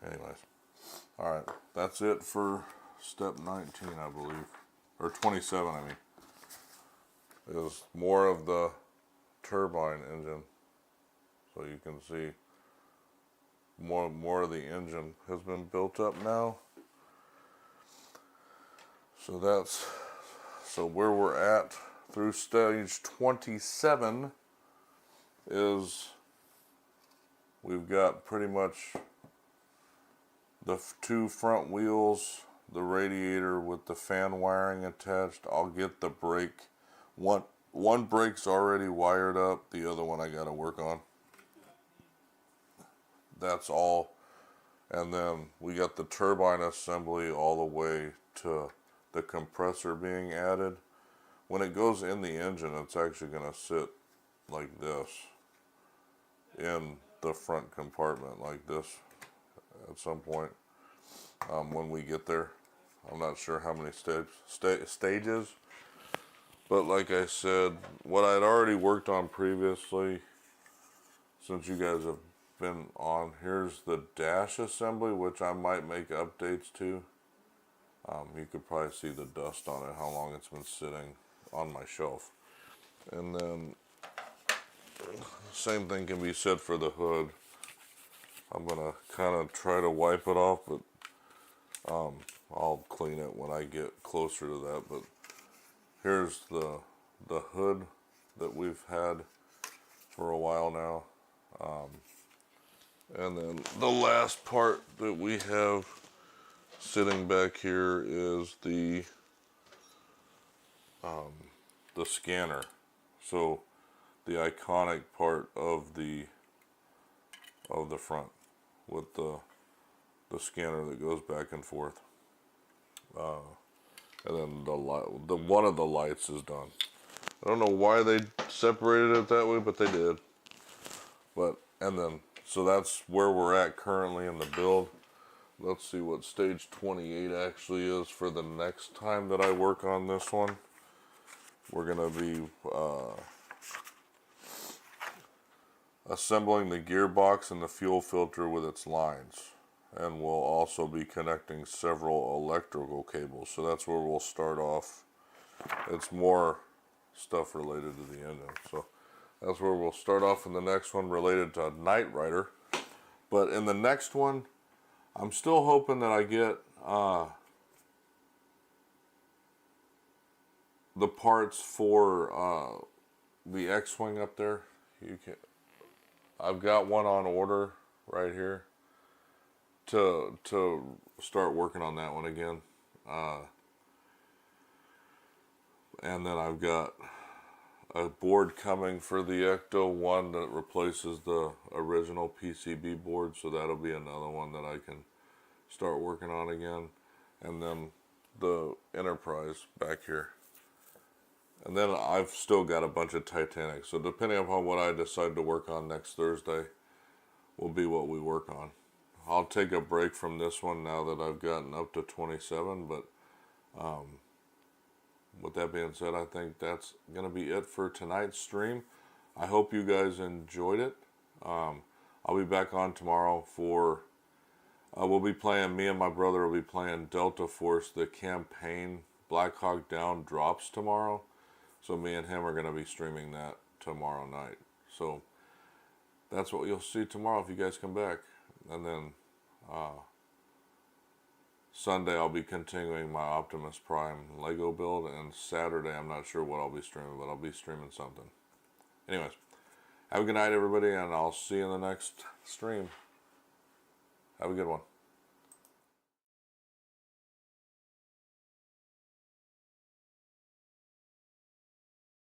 Anyways. Alright, that's it for step 19, I believe. Or 27, I mean. Is more of the turbine engine. So you can see more of the engine has been built up now. So where we're at through stage 27 is we've got pretty much the two front wheels, the radiator with the fan wiring attached. I'll get the brake. One brake's already wired up, the other one I gotta work on. that's all. And then we got the turbine assembly all the way to the compressor being added. When it goes in the engine, it's actually going to sit like this in the front compartment like this at some point when we get there. I'm not sure how many stages, but like I said, what I'd already worked on previously, since you guys have been on, here's the dash assembly, which I might make updates to. You could probably see the dust on it, how long it's been sitting on my shelf. And then same thing can be said for the hood. I'm gonna kind of try to wipe it off, but I'll clean it when I get closer to that. But here's the hood that we've had for a while now. And then the last part that we have sitting back here is the scanner. So the iconic part of the front with the scanner that goes back and forth. And then one of the lights is done. I don't know why they separated it that way, but they did. So that's where we're at currently in the build. Let's see what stage 28 actually is for the next time that I work on this one. We're gonna be assembling the gearbox and the fuel filter with its lines. And we'll also be connecting several electrical cables. So that's where we'll start off. It's more stuff related to the engine. So that's where we'll start off in the next one related to Knight Rider. But in the next one, I'm still hoping that I get the parts for the X-Wing up there. I've got one on order right here to start working on that one again. And then I've got a board coming for the Ecto one that replaces the original PCB board, so that'll be another one that I can start working on again. And then the Enterprise back here. And then I've still got a bunch of Titanic, so depending upon what I decide to work on next Thursday will be what we work on. I'll take a break from this one now that I've gotten up to 27, but with that being said, I think that's going to be it for tonight's stream. I hope you guys enjoyed it. I'll be back on tomorrow for, me and my brother will be playing Delta Force, the campaign. Black Hawk Down drops tomorrow. So me and him are going to be streaming that tomorrow night. So that's what you'll see tomorrow if you guys come back. And then Sunday I'll be continuing my Optimus Prime Lego build. And Saturday I'm not sure what I'll be streaming, but I'll be streaming something. Anyways, have a good night everybody, and I'll see you in the next stream. Have a good one.